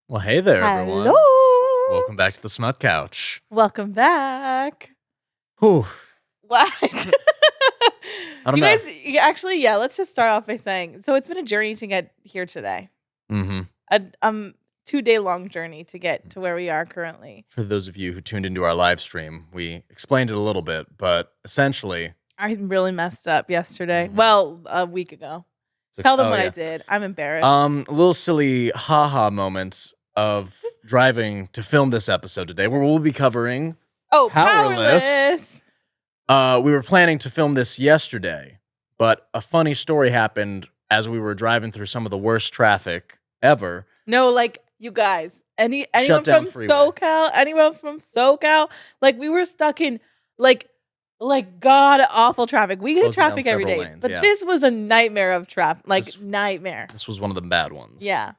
Well, hey there, everyone. Hello. Welcome back to the Smut Couch. Welcome back. Whew. What? I don't You know. guys, actually, yeah, let's just start off by saying, so it's been a journey to get here today. Mm-hmm. A 2-day long journey to get to where we are currently. For those of you who tuned into our live stream, we explained it a little bit, but essentially... I really messed up yesterday. Mhm. Well, a week ago. Tell them what I did. I'm embarrassed. A little silly haha moment of driving to film this episode today, where we'll be covering Powerless. We were planning to film this yesterday, but a funny story happened as we were driving through some of the worst traffic ever. No, like, you guys, anyone down from freeway. SoCal, like, we were stuck in, like god awful traffic. We get Closing down traffic every day, several lanes, but yeah. this was a nightmare of traffic. Nightmare. This was one of the bad ones. Yeah.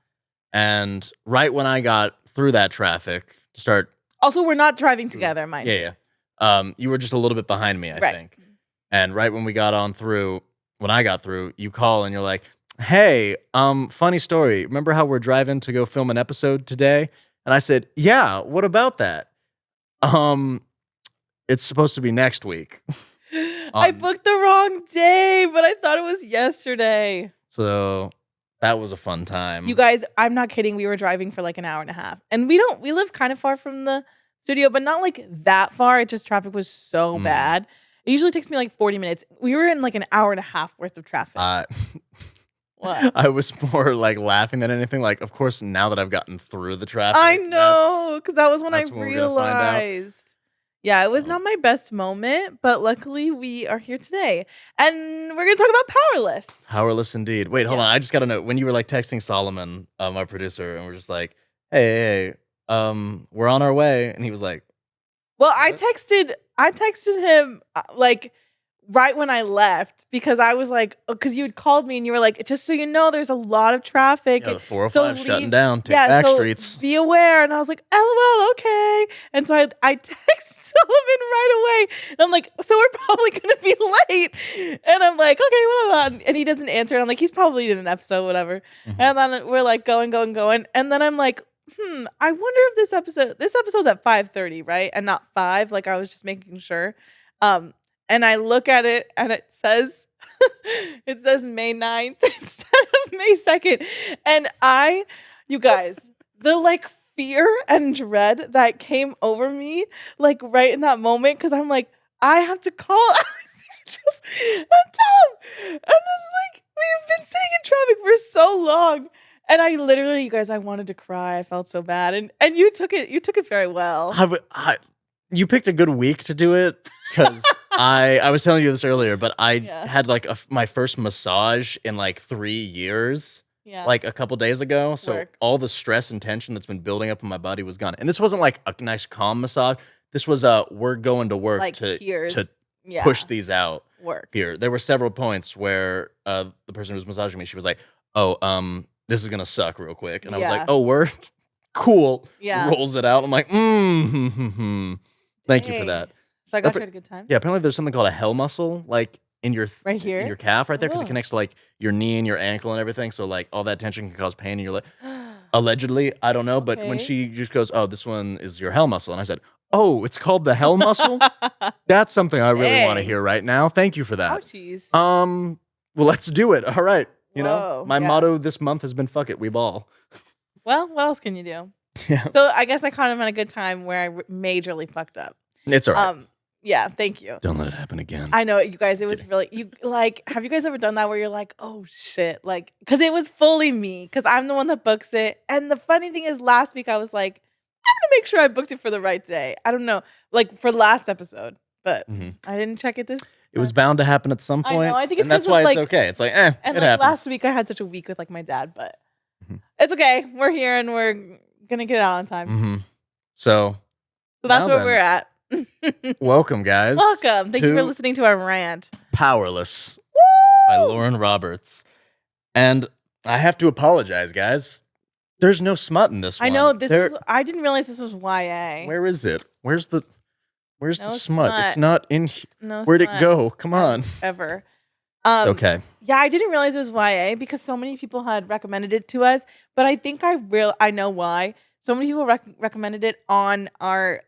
And right when I got through that traffic to start... Also, we're not driving together, mind you. Yeah. You were just a little bit behind me, I Right. think. And right when we got on through, when I got through, you call and you're like, hey, funny story. Remember how we're driving to go film an episode today? And I said, yeah, what about that? It's supposed to be next week. I booked the wrong day, but I thought it was yesterday. So that was a fun time. You guys, I'm not kidding. We were driving for like an hour and a half. And we live kind of far from the studio, but not like that far. It just, traffic was so bad. It usually takes me like 40 minutes. We were in like an hour and a half worth of traffic. What? I was more like laughing than anything. Like, of course, now that I've gotten through the traffic. I know, because that was when I that's when we're gonna find out. realized. Yeah, it was not my best moment, but luckily we are here today. And we're going to talk about Powerless. Powerless indeed. Wait, hold on. I just got to know, when you were like texting Solomon, my producer, and we're just like, hey, we're on our way. And he was like, well, what? I texted him like right when I left, because I was like, because you had called me and you were like, just so you know, there's a lot of traffic. Yeah, the 405 shutting down. Take yeah, back so streets. Be aware. And I was like, LOL, okay. And so I texted Sullivan right away. And I'm like, so we're probably going to be late. And I'm like, okay, well, and he doesn't answer. And I'm like, he's probably in an episode, whatever. Mhm. And then we're like going. And then I'm like, I wonder if this episode's at 5:30, right? And not 5. Like, I was just making sure. And I look at it and it says May 9th instead of May 2nd. And you guys, the like fear and dread that came over me, like right in that moment, because I'm like, I have to call Alexandros and tell him. And then like, we've been sitting in traffic for so long. And I literally, you guys, I wanted to cry. I felt so bad. And you took it very well. You picked a good week to do it, because I was telling you this earlier, but I had like my first massage in like 3 years, like a couple days ago. So all the stress and tension that's been building up in my body was gone. And this wasn't like a nice calm massage. This was we're going to work like to push these out. Work. Here. There were several points where the person who was massaging me, she was like, oh, this is gonna suck real quick. And I was like, oh, we're cool. Yeah. Rolls it out. I'm like, Thank you for that. So I got you at a good time? Yeah, apparently there's something called a hell muscle, like in your right here? in your calf right there, because it Oh. connects to like your knee and your ankle and everything. So like all that tension can cause pain in your leg. Allegedly, I don't know. But when she just goes, oh, this one is your hell muscle. And I said, oh, it's called the hell muscle? That's something I really want to hear right now. Thank you for that. Ouchies. Well, let's do it. All right. You know, Whoa, my motto this month has been fuck it, we ball. Well, what else can you do? Yeah. So I guess I caught him at a good time where I majorly fucked up. It's all right. Yeah, thank you. Don't let it happen again. I know, you guys, it was really, have you guys ever done that where you're like, oh shit, like, because it was fully me, because I'm the one that books it. And the funny thing is, last week I was like, I'm gonna make sure I booked it for the right day. I don't know, like for last episode, but I didn't check it It was bound to happen at some point. I know, I think it's and that's why it's okay. It's like, and it like happens. last week I had such a week with like my dad, but it's okay. We're here and we're gonna get it out on time. So that's where we're at. Welcome, guys. Welcome. Thank you for listening to our rant. Powerless. Woo! By Lauren Roberts. And I have to apologize, guys. There's no smut in this one. I know I didn't realize this was YA. Where is it? Where's the No smut? It's not in here. No Where'd smut it go? Come on. Ever. It's okay. Yeah, I didn't realize it was YA because so many people had recommended it to us, but I think I know why. So many people recommended it on our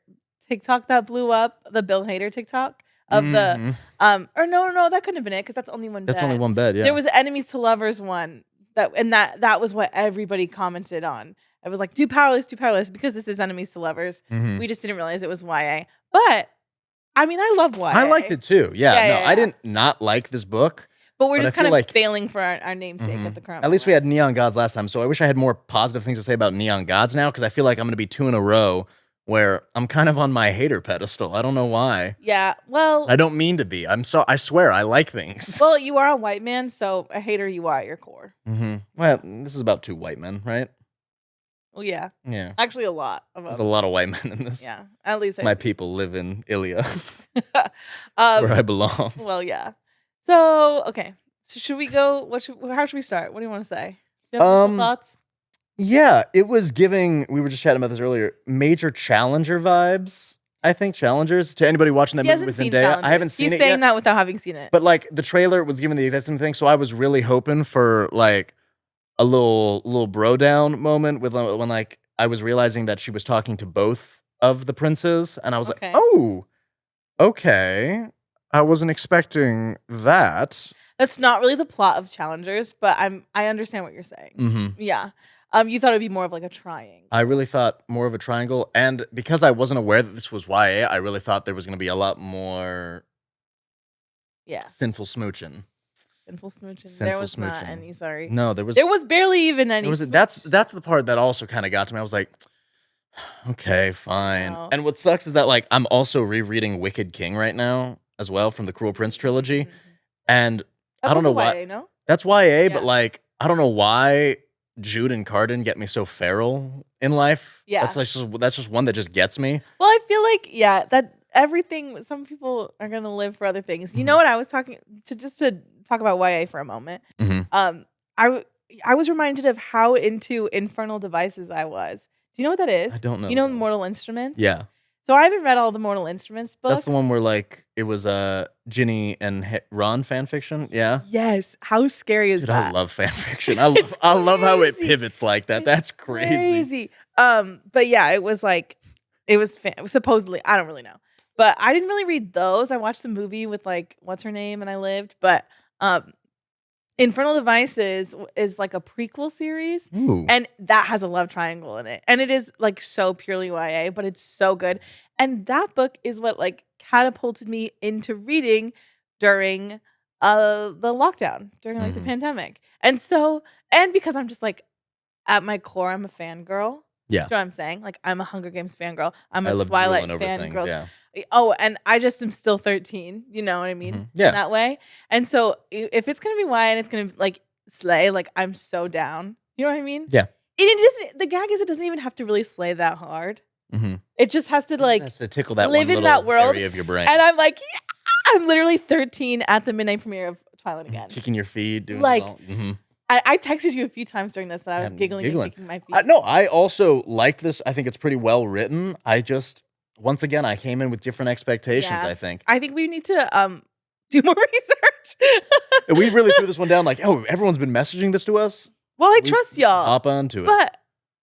TikTok that blew up, the Bill Hader TikTok of the or no, that couldn't have been it because that's only one bed. That's only one bed, yeah. There was enemies to lovers one that was what everybody commented on. It was like, do Powerless because this is enemies to lovers. We just didn't realize it was YA. But I mean, I love YA. I liked it too. Yeah. I didn't not like this book. But we're just kind of failing for our namesake at the current At least we had Neon Gods last time, so I wish I had more positive things to say about Neon Gods now, because I feel like I'm going to be 2 in a row where I'm kind of on my hater pedestal. I don't know why. Yeah, well... I don't mean to be. I swear, I like things. Well, you are a white man, so a hater you are at your core. Well, this is about 2 white men, right? Well, yeah. Yeah. Actually, a lot of them. There's a lot of white men in this. Yeah, at least my people live in Ilya, where I belong. Well, yeah. So, okay. So should we go? How should we start? What do you want to say? Do you have thoughts? Yeah, it was giving. We were just chatting about this earlier. Major Challenger vibes. I think Challengers to anybody watching that movie with Zendaya. I haven't seen it yet. He's saying that without having seen it. But like the trailer was giving the exact same thing, so I was really hoping for like a little bro down moment with when like I was realizing that she was talking to both of the princes, and I was like, oh, okay. I wasn't expecting that. That's not really the plot of Challengers, but I understand what you're saying. Yeah. You thought it'd be more of like a triangle. I really thought more of a triangle, and because I wasn't aware that this was YA, I really thought there was going to be a lot more sinful smooching. Sinful smooching. There was not any, sorry. No, there was barely even any. That's the part that also kind of got to me. I was like, okay, fine. No. And what sucks is that like I'm also rereading Wicked King right now as well from the Cruel Prince trilogy. And that's I don't know why. YA, no? That's YA, but like I don't know why Jude and Cardin get me so feral in life. Yeah. That's just one that just gets me. Well, I feel like that everything, some people are gonna live for other things. You know what I was talking to talk about YA for a moment. I was reminded of how into Infernal Devices I was. Do you know what that is? I don't know. You know Mortal Instruments? Yeah. So I haven't read all the Mortal Instruments books. That's the one where like it was Ginny and Ron fan fiction. Yeah. Yes. How scary is that? I love fan fiction. I love how it pivots like that. That's crazy. But yeah, it was like supposedly, I don't really know. But I didn't really read those. I watched the movie with like what's her name and I lived, but Infernal Devices is like a prequel series. Ooh. And that has a love triangle in it. And it is like so purely YA, but it's so good. And that book is what like catapulted me into reading during the lockdown, during like the pandemic. And because I'm just like at my core, I'm a fangirl. Yeah. You know what I'm saying? Like I'm a Hunger Games fangirl. I'm a Twilight fangirl. Yeah. Oh, and I just am still 13. You know what I mean? Yeah. In that way. And so if it's gonna be YA and it's gonna like slay, like I'm so down. You know what I mean? Yeah. The gag is it doesn't even have to really slay that hard. It just has to like tickle that live in that world area of your brain. And I'm like, I'm literally 13 at the midnight premiere of Twilight again. Kicking your feet, doing like. It all. I texted you a few times during this that I was giggling and kicking my feet. No, I also like this. I think it's pretty well written. Once again, I came in with different expectations, I think. I think we need to do more research. We really threw this one down like, everyone's been messaging this to us. Well, I trust y'all. Hop onto it. But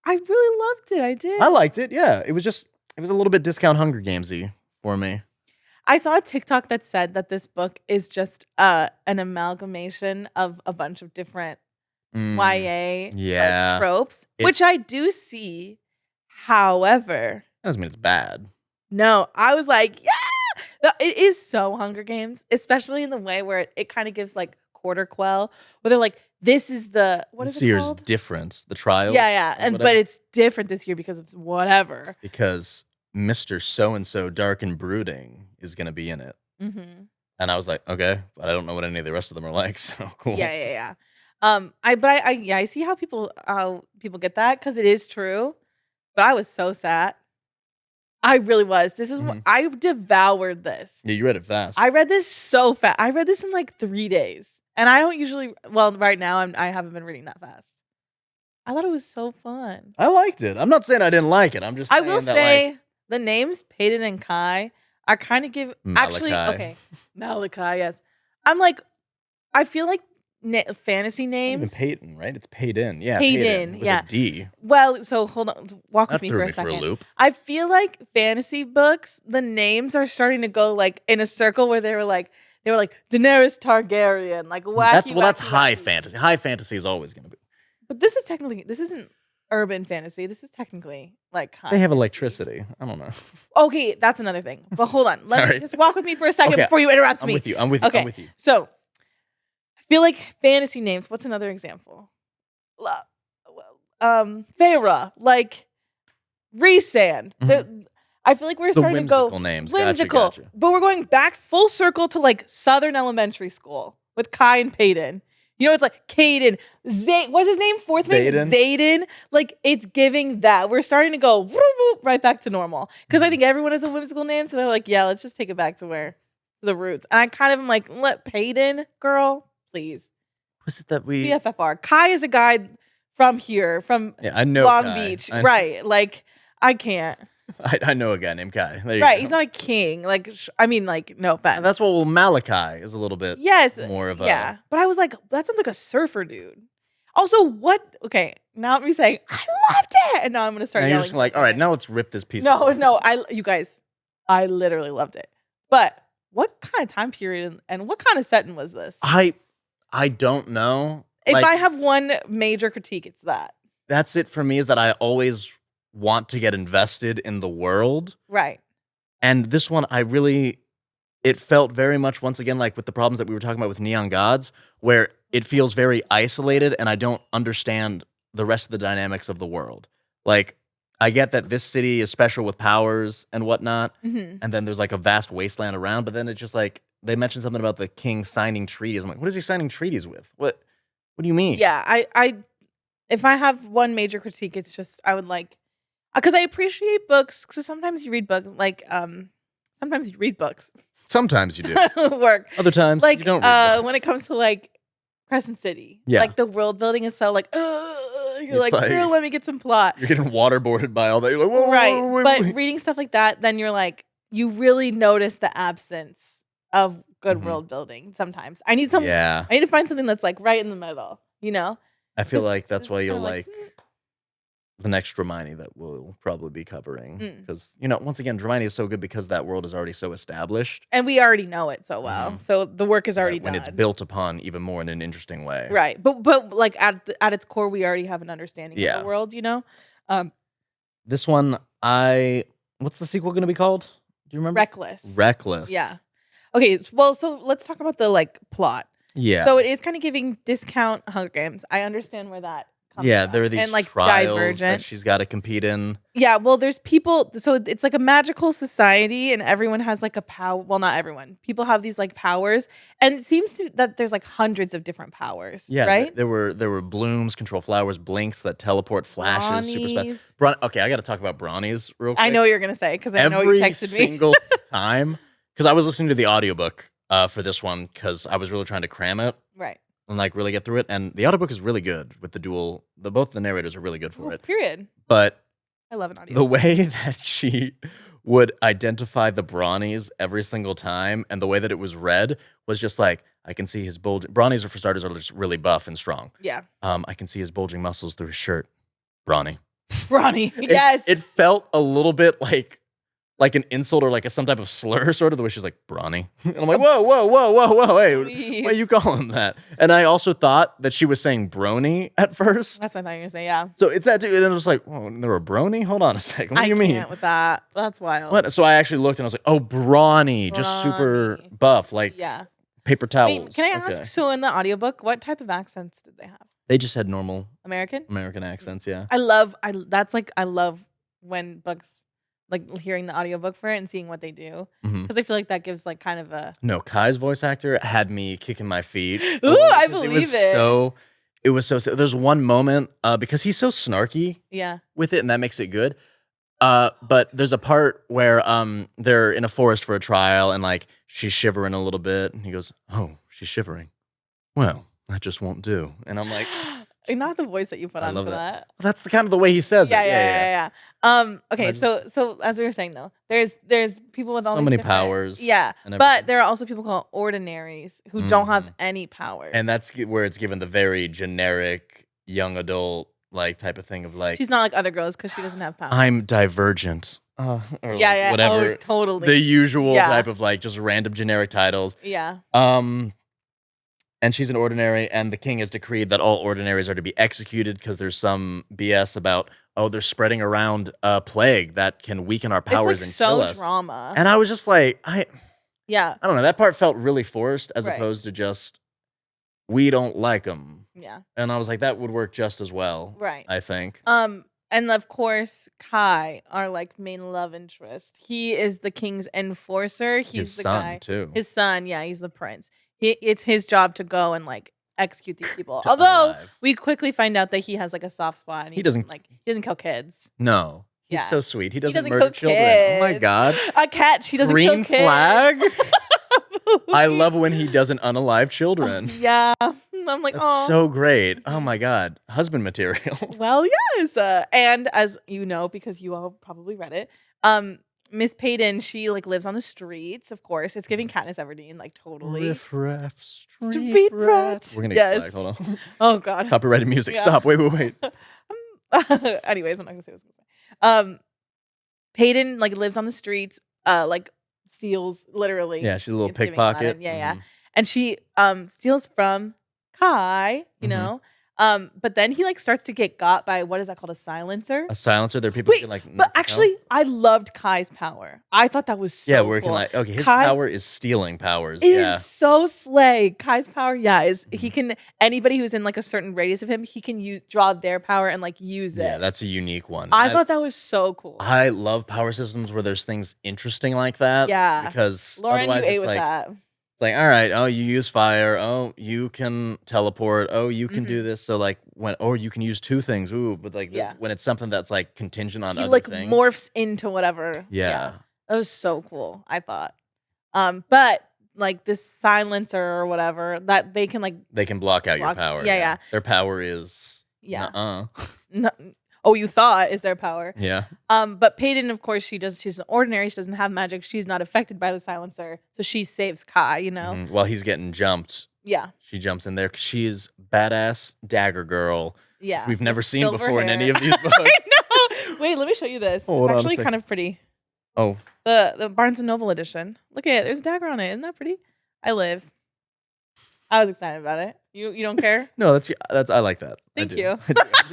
I really loved it. I did. I liked it, yeah. It was a little bit discount Hunger Games-y for me. I saw a TikTok that said that this book is just an amalgamation of a bunch of different YA like, tropes, which I do see. However, that doesn't mean it's bad. No, I was like, yeah, it is so Hunger Games, especially in the way where it kind of gives like quarter quell, where they're like, this is the what is it called? This year's different. The trials. Yeah, but it's different this year because of whatever. Because Mr. So-and-so Dark and Brooding is going to be in it. And I was like, okay, but I don't know what any of the rest of them are like, so cool. Yeah. I see how people get that because it is true. But I was so sad. I really was. This is what I devoured this. Yeah, you read it fast. I read this so fast. I read this in like 3 days. And I don't usually right now I haven't been reading that fast. I thought it was so fun. I liked it. I'm not saying I didn't like it. I'm just saying I will say the names Peyton and Kai are kind of Malachi. okay. Malachi, yes. I'm like, I feel like fantasy names. Even Peyton, right? It's Peyton. Yeah, Peyton. with a D. Well, so hold on. Walk with That me threw for a me for a second. loop. I feel like fantasy books, the names are starting to go like in a circle where they were like Daenerys Targaryen, like wacky. That's high fantasy. High fantasy is always going to be. But this isn't urban fantasy. This is technically like high. They have fantasy. electricity. I don't know. Okay, that's another thing. But hold on. Let me just walk with me for a second before you interrupt me. I'm with you. Okay. I'm with you. So, I feel like fantasy names. What's another example? Feyre, like Rhysand. I feel like we're starting to go names. Whimsical. Gotcha. But we're going back full circle to like Southern Elementary School with Kai and Peyton. You know, it's like Caden, what's his name? Fourth name? Zayden. Like, it's giving that. We're starting to go right back to normal. Because I think everyone has a whimsical name. So they're like, yeah, let's just take it back to the roots. And I kind of am like, let Peyton, girl, please. Was it that we... BFFR. Kai is a guy from here, from Long Beach. Right. Like, I can't. I know a guy named Kai. Right, he's not a king. Like, I mean, like, no offense. That's what Malachi is a little bit. More of a. Yeah, but I was like, that sounds like a surfer dude. Also, what? Okay, now I'm saying I loved it, and now I'm gonna start. Now yelling. you're just like, all right, now let's rip this piece. No, you guys, I literally loved it. But what kind of time period and what kind of setting was this? I don't know. If I have one major critique, it's that. That's it for me. Is that I always want to get invested in the world. Right. And this one, it felt very much, once again, like with the problems that we were talking about with Neon Gods, where it feels very isolated and I don't understand the rest of the dynamics of the world. Like, I get that this city is special with powers and whatnot, and then there's like a vast wasteland around, but then it's just like, they mentioned something about the king signing treaties. I'm like, what is he signing treaties with? What do you mean? Yeah, if I have one major critique, it's just, I would like, because I appreciate books. Because sometimes you read books, like sometimes you read books. Sometimes you do. Work. Other times like, you don't read books. When it comes to like Crescent City, like the world building is so like, you're like, girl, let me get some plot. You're getting waterboarded by all that. You're like, whoa, right. Whoa. But reading stuff like that, then you're like, you really notice the absence of good world building. Sometimes I need some. Yeah. I need to find something that's like right in the middle. You know. I feel like that's why you'll like the next Dramione that we'll probably be covering. Because, once again, Dramione is so good because that world is already so established. And we already know it so well. So the work is already done. When it's built upon even more in an interesting way. Right. But like at its core, we already have an understanding of the world, This one, what's the sequel going to be called? Do you remember? Reckless. Yeah. Okay, well, so let's talk about the like plot. Yeah. So it is kind of giving discount Hunger Games. I understand where that comes from. There are these and, like, trials Divergent. that she's got to compete in. Yeah, well, there's people. So it's like a magical society, and everyone has like a power. Well, not everyone. People have these like powers, and it seems that there's like hundreds of different powers. Yeah, right. There were blooms, control flowers, blinks that teleport, flashes, super special. Okay, I got to talk about brownies real quick. I know what you're gonna say because I know you texted me. Every single time, because I was listening to the audiobook for this one because I was really trying to cram it. Right. And like really get through it. And the audiobook is really good with both the narrators are really good for it. Period. But I love an audiobook. The way that she would identify the Brawnies every single time and the way that it was read was just like, I can see his bulging. Brawnies, for starters, are just really buff and strong. Yeah. I can see his bulging muscles through his shirt. Brawny. Yes. It felt a little bit like an insult or like some type of slur, sort of the way she's like, brawny. And I'm like, whoa, hey, why are you calling that? And I also thought that she was saying brony at first. That's what I thought you were going to say, yeah. So it's that dude, and I was like, whoa, there were brony? Hold on a second, what do you mean? I can't with that. That's wild. What? So I actually looked and I was like, oh, brawny, just super buff, like paper towels. Wait, can I ask, so in the audiobook, what type of accents did they have? They just had normal American accents, yeah. I love when books, like hearing the audiobook for it and seeing what they do. Because I feel like that gives like kind of a... No, Kai's voice actor had me kicking my feet. Ooh, I believe it. It was so... There's one moment, because he's so snarky with it, and that makes it good. But there's a part where they're in a forest for a trial, and like she's shivering a little bit, and he goes, oh, she's shivering. Well, that just won't do. And I'm like... Not the voice that you put on for that. That's the kind of the way he says it. Yeah. Okay, so as we were saying though, there's people with all so these many different powers. Yeah, but there are also people called ordinaries who don't have any powers. And that's where it's given the very generic young adult like type of thing of like she's not like other girls because she doesn't have powers. I'm divergent. Or yeah, whatever. Oh, totally. The usual type of like just random generic titles. Yeah. And she's an ordinary, and the king has decreed that all ordinaries are to be executed because there's some BS about, they're spreading around a plague that can weaken our powers and kill us. Drama. And I was just like, I don't know. That part felt really forced as opposed to just, we don't like them. Yeah. And I was like, that would work just as well. Right. I think. And of course, Kai, our like main love interest. He is the king's enforcer. He's his the son, guy. Too. His son, yeah, he's the prince. It's his job to go and like execute these people. Although we quickly find out that he has like a soft spot and he doesn't kill kids. No. He's so sweet. He doesn't kill murder children. Kids. Oh my god. A cat, she doesn't Green kill kids. flag? I love when he doesn't unalive children. Yeah. I'm like, that's so great. Oh my god. Husband material. Well, yes. And as you know, because you all probably read it, Miss Payton, she like lives on the streets, of course. It's giving Katniss Everdeen, like totally. Riff raff, street rat. We're gonna get flagged. Hold on. Oh god. Copyrighted music. Stop. Wait. Anyways, I'm not gonna say what I was gonna say. Payton like lives on the streets, like steals literally. Yeah, she's a little pickpocket. Yeah. And she steals from Kai, you know. But then he like starts to get got by what is that called? A silencer? A silencer. There are people who can like. But actually, I loved Kai's power. I thought that was so where cool. Can like his power is stealing powers. Is so slay. Kai's power, is he can anybody who's in like a certain radius of him, he can draw their power and like use it. Yeah, that's a unique one. I thought that was so cool. I love power systems where there's things interesting like that. Yeah, because Lauren, otherwise you ate it's with like. That. It's like, all right, you use fire. Oh, you can teleport. Oh, you can do this. So like or you can use two things. Ooh, but like this, when it's something that's like contingent on other things. He like morphs into whatever. Yeah. That was so cool, I thought. But like this silencer or whatever, that they can block out your power. Yeah. Their power is No, oh, you thought is their power. Yeah. But Payton, of course, she's an ordinary. She doesn't have magic. She's not affected by the silencer. So she saves Kai, you know? While he's getting jumped. Yeah. She jumps in there because she's badass dagger girl. Yeah. We've never seen before in any of these books. I know. Wait, let me show you this. It's actually kind of pretty. Oh. The Barnes & Noble edition. Look at it. There's a dagger on it. Isn't that pretty? I was excited about it. You don't care? No, that's I like that. Thank you.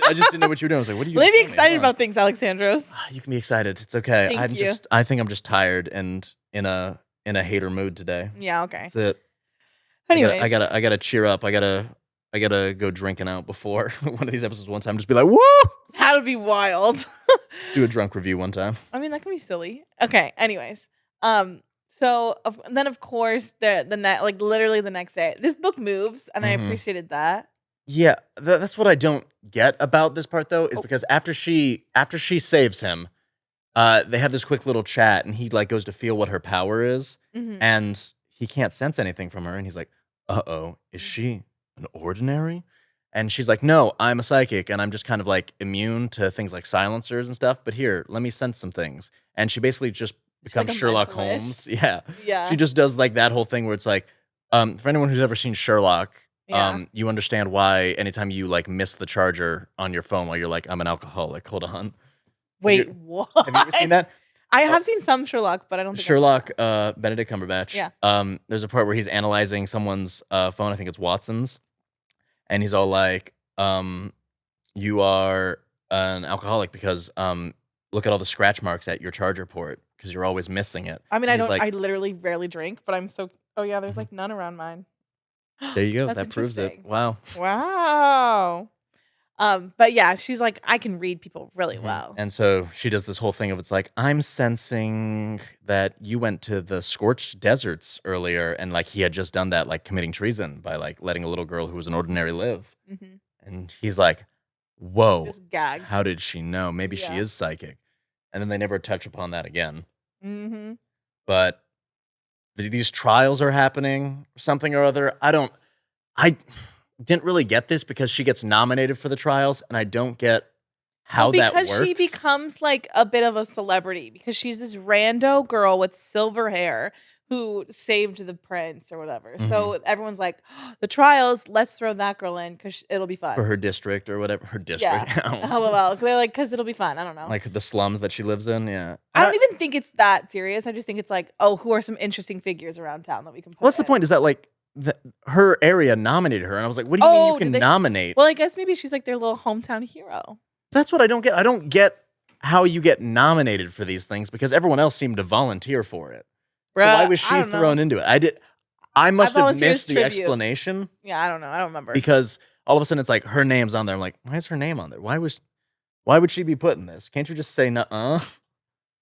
I just didn't know what you were doing. I was like, what are you Let me be excited about things, Alexandros. You can be excited. It's okay. Thank you. I think I'm just tired and in a hater mood today. Yeah, okay. That's it. Anyways. I gotta cheer up. I gotta go drinking out before one of these episodes one time. Just be like, woo! That'd be wild. Let's do a drunk review one time. I mean, that can be silly. Okay, anyways. So then, of course, literally the next day, this book moves, and I appreciated that. Yeah, that's what I don't get about this part though, is because after she saves him, they have this quick little chat, and he like goes to feel what her power is, and he can't sense anything from her, and he's like, "Uh-oh, is she an ordinary?" And she's like, "No, I'm a psychic, and I'm just kind of like immune to things like silencers and stuff. But here, let me sense some things." And she basically just becomes like Sherlock Holmes. Yeah. She just does like that whole thing where it's like, for anyone who's ever seen Sherlock, you understand why anytime you like miss the charger on your phone while you're like, I'm an alcoholic. Hold on. Wait, what? Have you ever seen that? I have seen some Sherlock, but I don't think Sherlock, Benedict Cumberbatch. Yeah. There's a part where he's analyzing someone's phone. I think it's Watson's. And he's all like, you are an alcoholic because look at all the scratch marks at your charger port because you're always missing it. I mean, I literally rarely drink, but I'm so, there's like none around mine. There you go. That proves it. Wow. But yeah, she's like, I can read people really well. And so she does this whole thing of it's like, I'm sensing that you went to the scorched deserts earlier, and like he had just done that, like committing treason by like letting a little girl who was an ordinary live. And he's like, whoa, just gagged. How did she know? Maybe she is psychic. And then they never touch upon that again. But these trials are happening, something or other. didn't really get this because she gets nominated for the trials, and I don't get how that works. Because she becomes like a bit of a celebrity because she's this rando girl with silver hair who saved the prince or whatever. Mm-hmm. So everyone's like, oh, the trials, let's throw that girl in because it'll be fun. For her district or whatever. Her district. Yeah. LOL. They're like, because it'll be fun. I don't know. Like the slums that she lives in. Yeah. I don't even think it's that serious. I just think it's like, oh, who are some interesting figures around town that we can put What's the point? Is that like her area nominated her? And I was like, what do you mean you can nominate? Well, I guess maybe she's like their little hometown hero. That's what I don't get. I don't get how you get nominated for these things because everyone else seemed to volunteer for it. Bruh, so why was she thrown into it? I must have missed the explanation. Yeah, I don't know. I don't remember. Because all of a sudden it's like her name's on there. I'm like, why is her name on there? Why would she be put in this? Can't you just say nuh-uh?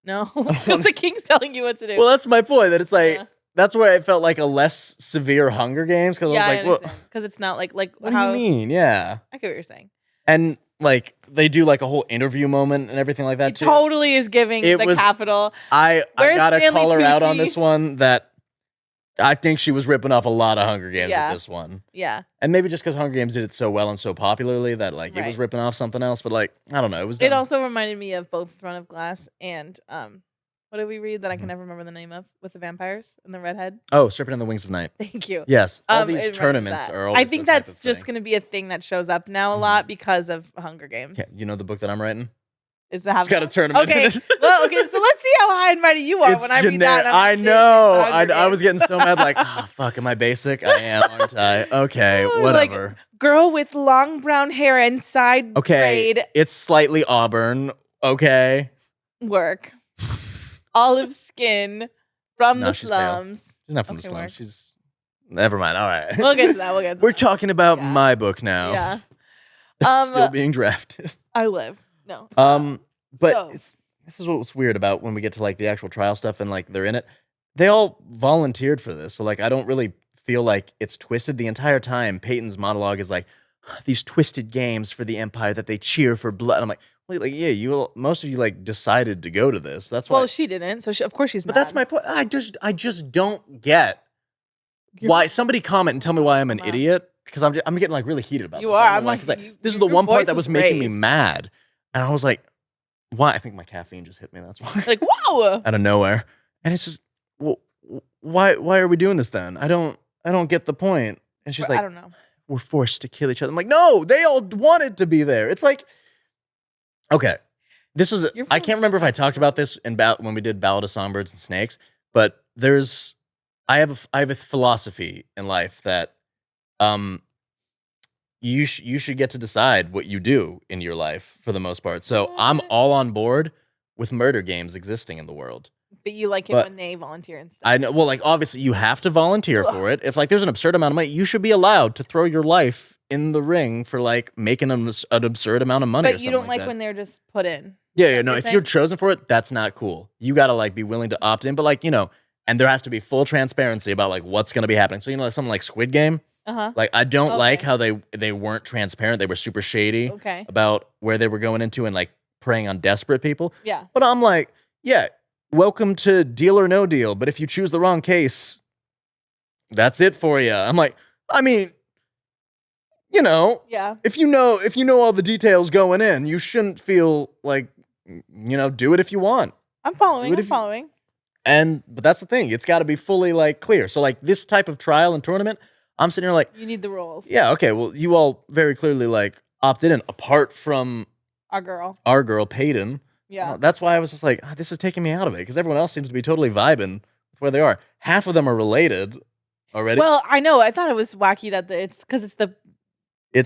No, because the king's telling you what to do. Well, that's my point. That it's like that's where I felt like a less severe Hunger Games because I was like, well, because it's not like what do you mean? Yeah, I get what you're saying. And like they do like a whole interview moment and everything like that too. Totally is giving the Capitol. I gotta call her out on this one that I think she was ripping off a lot of Hunger Games with this one. Yeah. And maybe just because Hunger Games did it so well and so popularly that like it was ripping off something else, but like I don't know, it was. It also reminded me of both Throne of Glass and what did we read that I can never remember the name of with the vampires and the redhead? Oh, Serpent and the Wings of Night. Thank you. Yes, all these tournaments are. I think that's just going to be a thing that shows up now a lot because of Hunger Games. Yeah, you know the book that I'm writing? Is the It's got a tournament. Okay, well, okay. So let's see how high and mighty you are when I read that. I know. I was getting so mad. Like, oh fuck, am I basic? I am, aren't I? Okay, whatever. Like, girl with long brown hair and side braid. It's slightly auburn. Okay. Work. Olive skin from the slums. She's not from the slums. She's never mind. All right. We'll get to that. We're talking about my book now. Yeah. That's still being drafted. I live. No. But this is what's weird about when we get to like the actual trial stuff and like they're in it. They all volunteered for this. So like I don't really feel like it's twisted the entire time. Peyton's monologue is like these twisted games for the Empire that they cheer for blood. I'm like, wait, like yeah, most of you like decided to go to this. That's why. Well, she didn't. So of course she's mad. But that's my point. I just don't get why. Somebody comment and tell me why I'm an idiot because I'm getting like really heated about this. You are. I'm like this is the one part that was making me mad, and I was like, why? I think my caffeine just hit me. That's why. Like wow, out of nowhere, and it's just well, why are we doing this then? I don't get the point. And she's like, I don't know. We're forced to kill each other. I'm like, no, they all wanted to be there. It's like, okay, this is. I can't remember if I talked about this when we did Ballad of Songbirds and Snakes, but I have a philosophy in life that, you should get to decide what you do in your life for the most part. So I'm all on board with murder games existing in the world. But you like it when they volunteer and stuff. I know. Well, like obviously you have to volunteer for it. If like there's an absurd amount of money, you should be allowed to throw your life in the ring for like making an absurd amount of money. But you don't like when they're just put in. Yeah, no. If you're chosen for it, that's not cool. You got to like be willing to opt in. But like and there has to be full transparency about like what's going to be happening. So like something like Squid Game. Like I don't like how they weren't transparent. They were super shady about where they were going into and like preying on desperate people. Yeah. But I'm like, yeah, welcome to Deal or No Deal. But if you choose the wrong case, that's it for you. I'm like, I mean, yeah. If you know all the details going in, you shouldn't feel like, do it if you want. I'm following. But that's the thing. It's got to be fully like clear. So like this type of trial and tournament, I'm sitting here like, you need the rules. Yeah. Okay. Well, you all very clearly like opted in apart from our girl Peyton. Yeah. That's why I was just like, this is taking me out of it because everyone else seems to be totally vibing with where they are. Half of them are related already. Well, I know. I thought it was wacky that it's because it's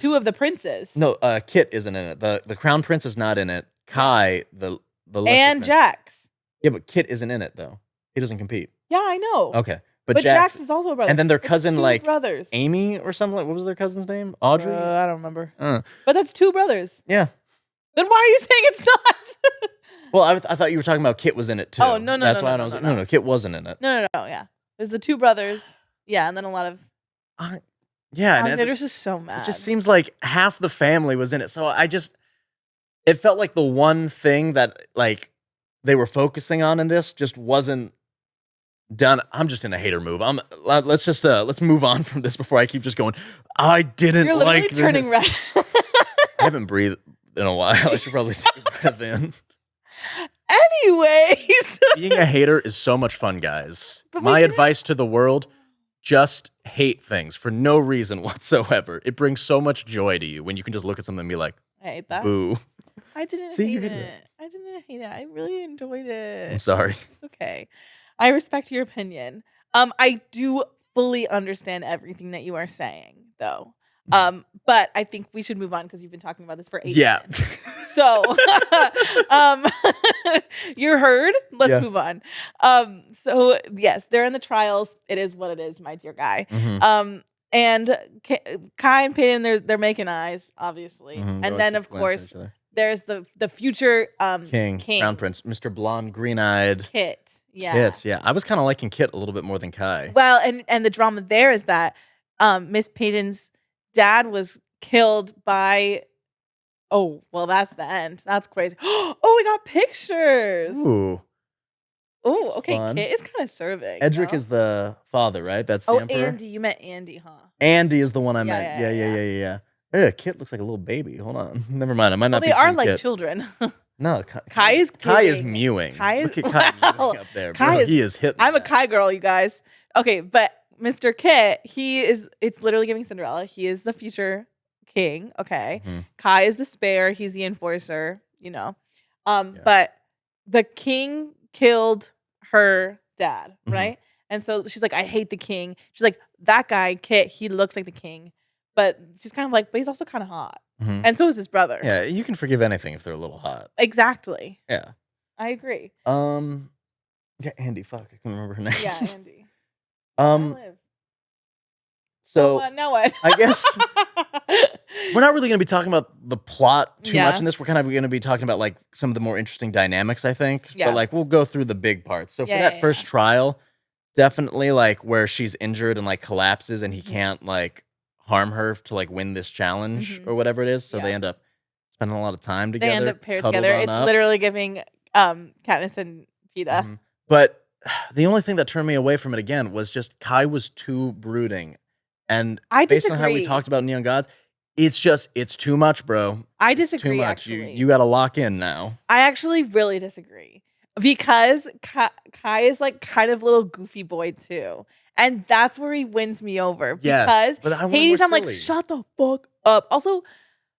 two of the princes. No, Kit isn't in it. The crown prince is not in it. Kai, the and prince. Jax. Yeah, but Kit isn't in it though. He doesn't compete. Yeah, I know. Okay. But Jax is also a brother. And then their cousin, like brothers. Amy or something. What was their cousin's name? Audrey? I don't remember. But that's two brothers. Yeah. Then why are you saying it's not? Well, I thought you were talking about Kit was in it too. Oh, no. That's why I was like, no, Kit wasn't in it. No, yeah. There's the two brothers. Yeah, and then a lot of... yeah. Alexandros is so mad. It just seems like half the family was in it. So it felt like the one thing that like they were focusing on in this just wasn't done. I'm just in a hater move. Let's move on from this before I keep just going. I didn't You're literally like turning this. red. I haven't breathed in a while. I should probably take a breath in. Anyways, being a hater is so much fun, guys. My advice to the world: just hate things for no reason whatsoever. It brings so much joy to you when you can just look at something and be like, I hate that. Boo. I didn't hate it. I didn't hate it. I really enjoyed it. I'm sorry. It's okay. I respect your opinion. I do fully understand everything that you are saying, though. But I think we should move on because you've been talking about this for 8 minutes. So, you're heard. Let's move on. So yes, they're in the trials. It is what it is, my dear guy. And Kai and Peyton, they're making eyes, obviously. And then of course there's the future king, Crown Prince, Mr. Blonde, green-eyed Kit. Yeah. Kit, yeah. I was kind of liking Kit a little bit more than Kai. Well, and the drama there is that Miss Peyton's dad was killed by. Oh, well, that's the end. That's crazy. Oh, we got pictures. Ooh. Oh, okay. Fun. Kit is kind of serving. Edric is the father, right? That's the emperor. Andy. You meant Andy, huh? Andy is the one I meant. Yeah. Kit looks like a little baby. Hold on. Never mind. I might not be. They are like Kit. Children. No, Kai is mewing. Look at Kai mewing up there. Bro, he is hitting. I'm a Kai girl, you guys. Okay, but Mr. Kit, it's literally giving Cinderella. He is the future king. Okay. Kai is the spare. He's the enforcer, you know. But the king killed her dad, right? And so she's like, I hate the king. She's like, that guy, Kit, he looks like the king. But she's kind of like, but he's also kind of hot. And so is his brother. Yeah, you can forgive anything if they're a little hot. Exactly. Yeah. I agree. Yeah, Andy, fuck, I can't remember her name. Yeah, Andy. So now what? I guess we're not really going to be talking about the plot too much in this. We're kind of going to be talking about like some of the more interesting dynamics, I think. Yeah. But like we'll go through the big parts. So for that first trial, definitely like where she's injured and like collapses and he can't like harm her to like win this challenge or whatever it is. So they end up spending a lot of time together. They end up paired together. It's literally giving Katniss and Peeta. But the only thing that turned me away from it again was just Kai was too brooding. And based on how we talked about Neon Gods, it's too much, bro. I disagree, too much. Actually. You got to lock in now. I actually really disagree. Because Kai is like kind of little goofy boy too. And that's where he wins me over. Because Hades, I'm like, shut the fuck up. Also,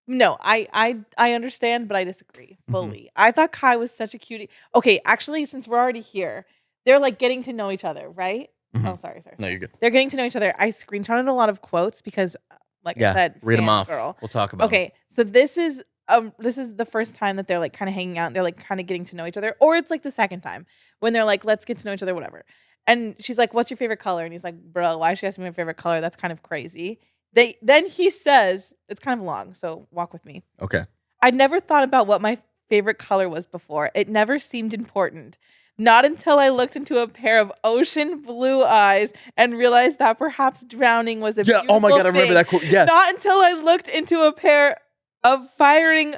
no, I understand, but I disagree fully. I thought Kai was such a cutie. Okay, actually, since we're already here, they're like getting to know each other, right? Oh, sorry. No, you're good. They're getting to know each other. I screenshotted a lot of quotes because, like I said, read them off. Girl. We'll talk about. Okay, so this is the first time that they're like kind of hanging out. And they're like kind of getting to know each other, or it's like the second time when they're like, let's get to know each other, whatever. And she's like, "What's your favorite color?" And he's like, "Bro, why is she asking me my favorite color? That's kind of crazy." Then he says, it's kind of long, so walk with me. Okay. I never thought about what my favorite color was before. It never seemed important. Not until I looked into a pair of ocean blue eyes and realized that perhaps drowning was a beautiful oh my God, thing. I remember that quote. Yes. Not until I looked into a pair of firing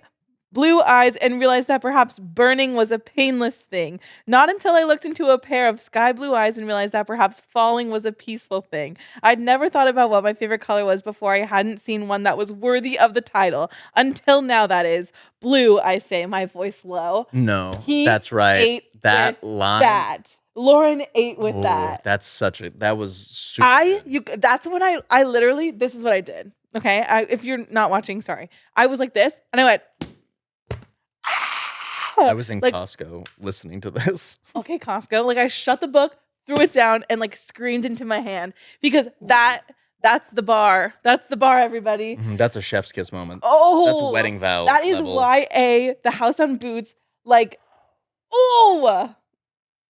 blue eyes and realized that perhaps burning was a painless thing. Not until I looked into a pair of sky blue eyes and realized that perhaps falling was a peaceful thing. I'd never thought about what my favorite color was before I hadn't seen one that was worthy of the title. Until now, that is. Blue, I say, my voice low. No, that's right. That line. Lauren ate with that. That was super that's when I literally, this is what I did. Okay? If you're not watching, sorry. I was like this, and I went... I was in Costco listening to this. Okay, Costco. Like I shut the book, threw it down, and like screamed into my hand because that's the bar. That's the bar, everybody. That's a chef's kiss moment. Oh, that's a wedding vow. That is level. YA, the House on Boots. Like, oh,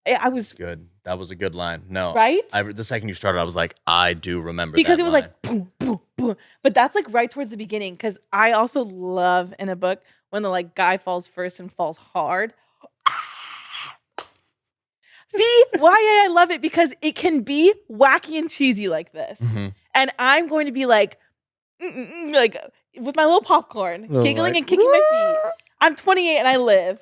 I was good. That was a good line. No, right? The second you started, I was like, I do remember because that it was line. like boom, boom, boom. But that's like right towards the beginning. Because I also love in a book when the like guy falls first and falls hard. See, YA, I love it because it can be wacky and cheesy like this, and I'm going to be like with my little popcorn, giggling and kicking my feet. I'm 28 and I live.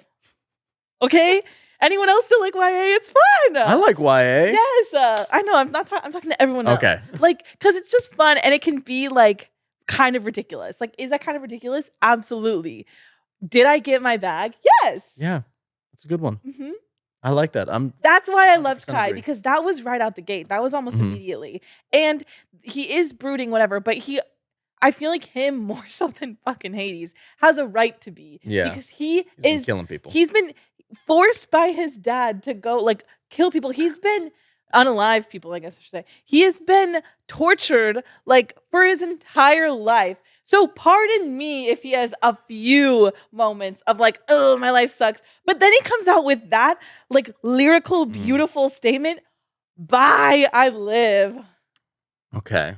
Okay? Anyone else still like YA? It's fun. I like YA. Yes, I know. I'm talking to everyone else. Okay. Like, because it's just fun and it can be like kind of ridiculous. Like, is that kind of ridiculous? Absolutely. Did I get my bag? Yes. Yeah, that's a good one. Mm-hmm. I like that. That's why I loved Kai, agree. because that was right out the gate. That was almost immediately. And he is brooding, whatever, but I feel like him more so than fucking Hades has a right to be. Yeah. Because he's been killing people. He's been forced by his dad to go like kill people. He's been unalive people, I guess I should say. He has been tortured like for his entire life. So pardon me if he has a few moments of like, oh, my life sucks. But then he comes out with that like lyrical, beautiful statement. Bye, I live. Okay.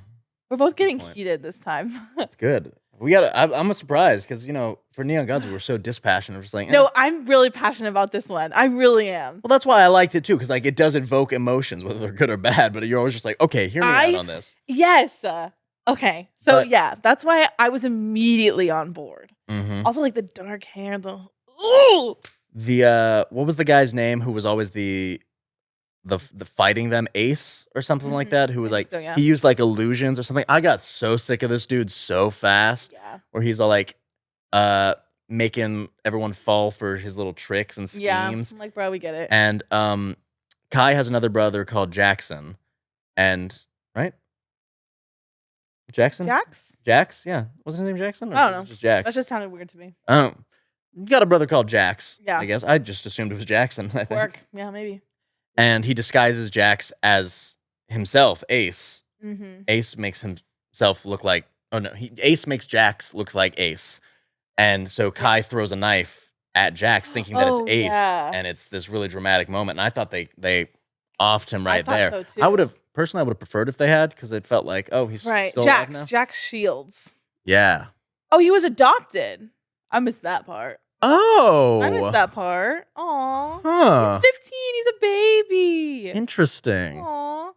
We're both getting heated this time. That's good. I'm surprised because, for Neon Gods, we were so dispassionate. We're just like, No, I'm really passionate about this one. I really am. Well, that's why I liked it too, because like it does evoke emotions, whether they're good or bad. But you're always just like, okay, hear me out on this. Yes. Okay. So yeah, that's why I was immediately on board. Also, like the dark hair, what was the guy's name who was always the fighting them, Ace or something like that, who was like, he used like illusions or something. I got so sick of this dude so fast. Yeah. Where he's all like, making everyone fall for his little tricks and schemes. Yeah, I'm like, bro, we get it. And Kai has another brother called Jackson, and right, Jackson, Jax, yeah, wasn't his name Jackson? Or I don't know. Just Jax. That just sounded weird to me. You got a brother called Jax. Yeah, I guess I just assumed it was Jackson. I think. Yeah, maybe. And he disguises Jax as himself, Ace. Mm-hmm. Ace makes himself look like. Oh no, Ace makes Jax look like Ace. And so Kai throws a knife at Jax, thinking that it's Ace, and it's this really dramatic moment. And I thought they offed him right there. So too. I would have preferred if they had, because it felt like, oh, he's still alive now. Jax Shields. Yeah. Oh, he was adopted. I missed that part. Oh, I missed that part. Aw. Huh. He's 15. He's a baby. Interesting. Aw.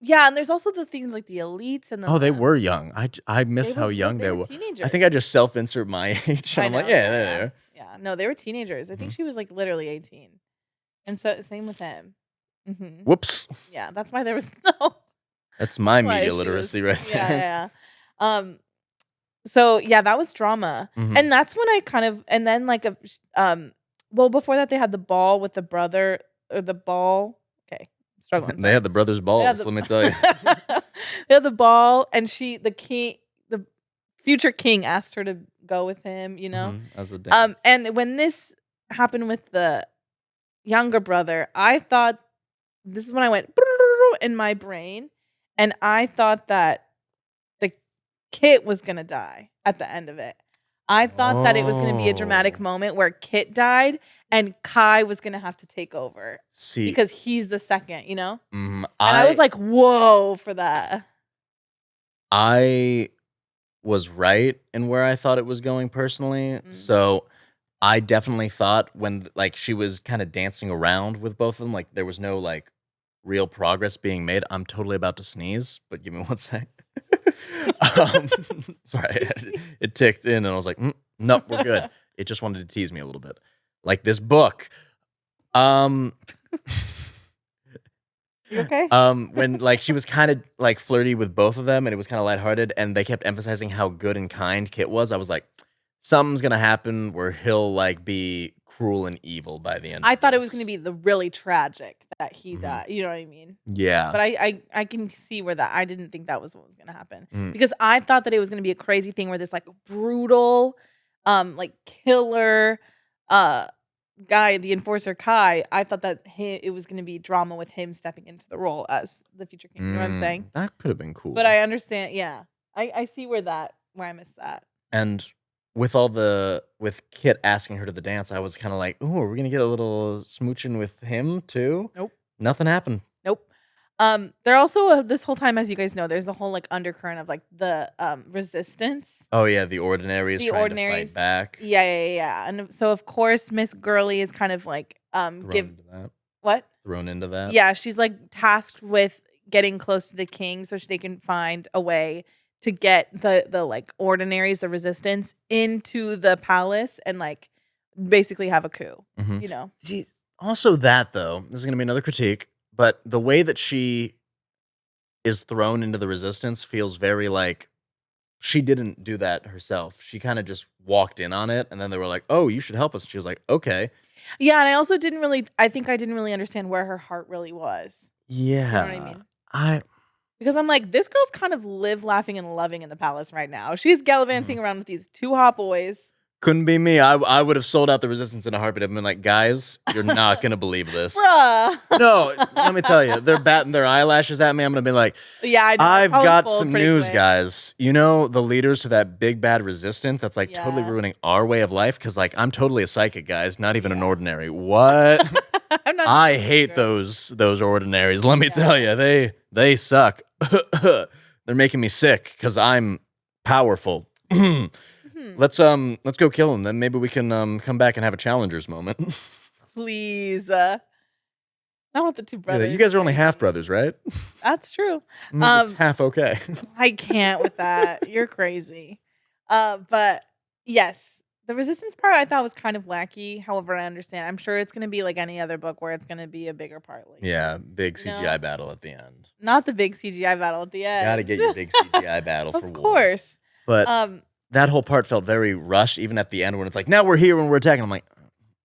Yeah, and there's also the thing like the elites and they were young. I missed how young they were. Teenagers. I think I just self-insert my age. And I'm like, yeah, there. Yeah, no, they were teenagers. I think she was like literally 18, and so same with him. Mm-hmm. Whoops. Yeah, that's why there was no. That's my media literacy right there. Yeah. So yeah, that was drama, and that's when I kind of, and then like well, before that they had the ball with the brother or the ball. Okay. Struggling. They had the brothers' balls, let me tell you. They had the ball, and the future king asked her to go with him, as a dance. And when this happened with the younger brother, I thought, this is when I went in my brain, and I thought that the Kit was gonna die at the end of it. I thought that it was going to be a dramatic moment where Kit died and Kai was going to have to take over. See, because he's the second, and I was like, whoa, for that. I was right in where I thought it was going personally. So I definitely thought when like she was kind of dancing around with both of them, like there was no like real progress being made. I'm totally about to sneeze, but give me 1 sec. Sorry, it ticked in and I was like, nope, we're good. It just wanted to tease me a little bit. Like this book. You okay? When like she was kind of like flirty with both of them and it was kind of lighthearted and they kept emphasizing how good and kind Kit was, I was like, something's gonna happen where he'll like be cruel and evil by the end. I thought it was gonna be the really tragic that he died. You know what I mean? Yeah. But I can see where that I didn't think that was what was gonna happen. Because I thought that it was gonna be a crazy thing where this like brutal, like killer guy, the enforcer Kai, I thought that it was gonna be drama with him stepping into the role as the future king. You know what I'm saying? That could have been cool. But I understand, yeah. I see where I missed that. And with with Kit asking her to the dance, I was kind of like, "Ooh, are we gonna get a little smooching with him too?" Nope. Nothing happened. Nope. There also this whole time, as you guys know, there's the whole like undercurrent of like the resistance. Oh yeah, the Ordinaries trying to fight back. Yeah. And so of course Miss Girly is kind of like thrown into that. What? Thrown into that. Yeah, she's like tasked with getting close to the king so they can find a way to get the like Ordinaries, the resistance, into the palace and like basically have a coup. See, Also that, though, this is going to be another critique, but the way that she is thrown into the resistance feels very like she didn't do that herself. She kind of just walked in on it, and then they were like, "Oh, you should help us." She was like, "Okay." Yeah, and I also didn't really. I think I didn't really understand where her heart really was. Yeah, you know what I mean. Because I'm like, this girl's kind of live, laughing, and loving in the palace right now. She's gallivanting around with these 2 hot boys. Couldn't be me. I would have sold out the resistance in a heartbeat. I've been like, guys, you're not gonna believe this. Bruh. No, let me tell you, they're batting their eyelashes at me. I'm gonna be like, yeah, I know. I've got some news, guys. You know the leaders to that big bad resistance that's like totally ruining our way of life? Because like I'm totally a psychic, guys, not even an ordinary. What? I hate those ordinaries. Let me tell you, they suck. They're making me sick because I'm powerful. Let's go kill him. Then maybe we can come back and have a challengers moment. Please. Not with the 2 brothers. Yeah, you guys are only half brothers, right? That's true. It's half okay. I can't with that. You're crazy. But yes, the resistance part I thought was kind of wacky. However, I understand. I'm sure it's going to be like any other book where it's going to be a bigger part. Like, yeah, big CGI battle at the end. Not the big CGI battle at the end. Gotta get your big CGI battle for war. Of course. But that whole part felt very rushed, even at the end when it's like, now we're here when we're attacking. I'm like,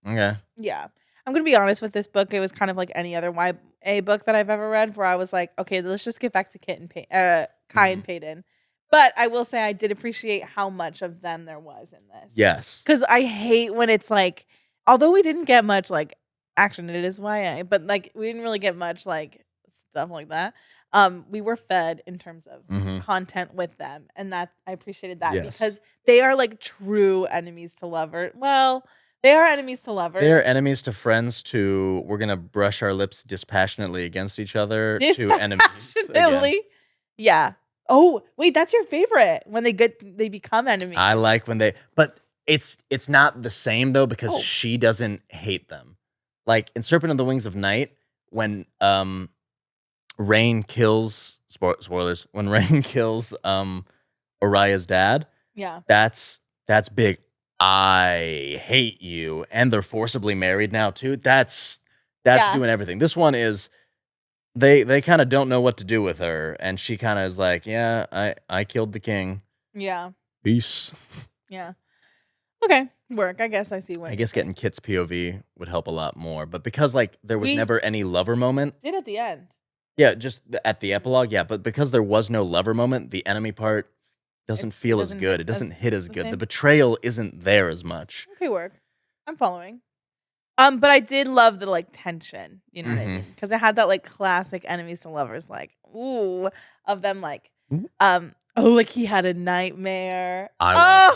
okay. Yeah. I'm going to be honest with this book. It was kind of like any other YA book that I've ever read where I was like, okay, let's just get back to Kai and Peyton. But I will say I did appreciate how much of them there was in this. Yes. Because I hate when it's like, although we didn't get much like action, it is YA, but like we didn't really get much like stuff like that. We were fed in terms of content with them, and that I appreciated that because they are like true enemies to lovers. Well, they are enemies to lovers. They are enemies to friends to we're gonna brush our lips dispassionately against each other to enemies. Again. Yeah. Oh, wait, that's your favorite when they become enemies. I like when but it's not the same though because she doesn't hate them. Like in Serpent of the Wings of Night, when Rain kills spoilers, when Rain kills Oria's dad. Yeah. That's big. I hate you. And they're forcibly married now too. That's doing everything. This one is they kind of don't know what to do with her, and she kind of is like, yeah, I killed the king. Yeah. Peace. Yeah. Okay. Work. I guess I see what. I guess getting Kit's POV would help a lot more, but because like there was never any lover moment. Did at the end. Yeah, just at the epilogue, yeah, but because there was no lover moment, the enemy part doesn't feel as good. It doesn't hit as good. The betrayal isn't there as much. Okay, work. I'm following. But I did love the like tension, you know what I mean? Because it had that like classic enemies to lovers, like ooh, of them like, like he had a nightmare. I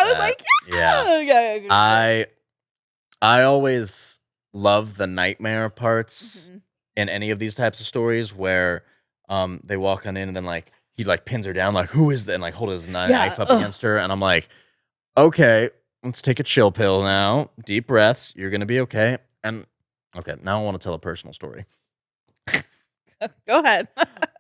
was like, yeah. I always love the nightmare parts in any of these types of stories where they walk on in and then like he like pins her down, like who is that, and like hold his knife up against her, and I'm like, okay. Let's take a chill pill now. Deep breaths. You're going to be okay. And okay, now I want to tell a personal story. Go ahead.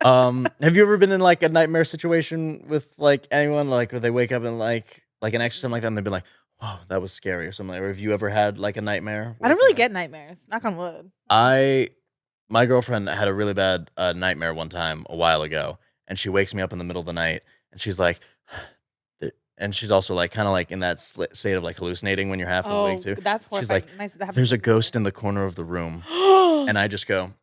Have you ever been in like a nightmare situation with like anyone, like where they wake up and like an extra something like that and they've been like, "Whoa, that was scary," or something like that? Or have you ever had like a nightmare? I don't really get nightmares. Knock on wood. My girlfriend had a really bad nightmare one time a while ago, and she wakes me up in the middle of the night and she's like, and she's also like kind of like in that state of like hallucinating when you're half awake too. That's horrifying. She's like, nice there's a ghost in the corner of the room. And I just go,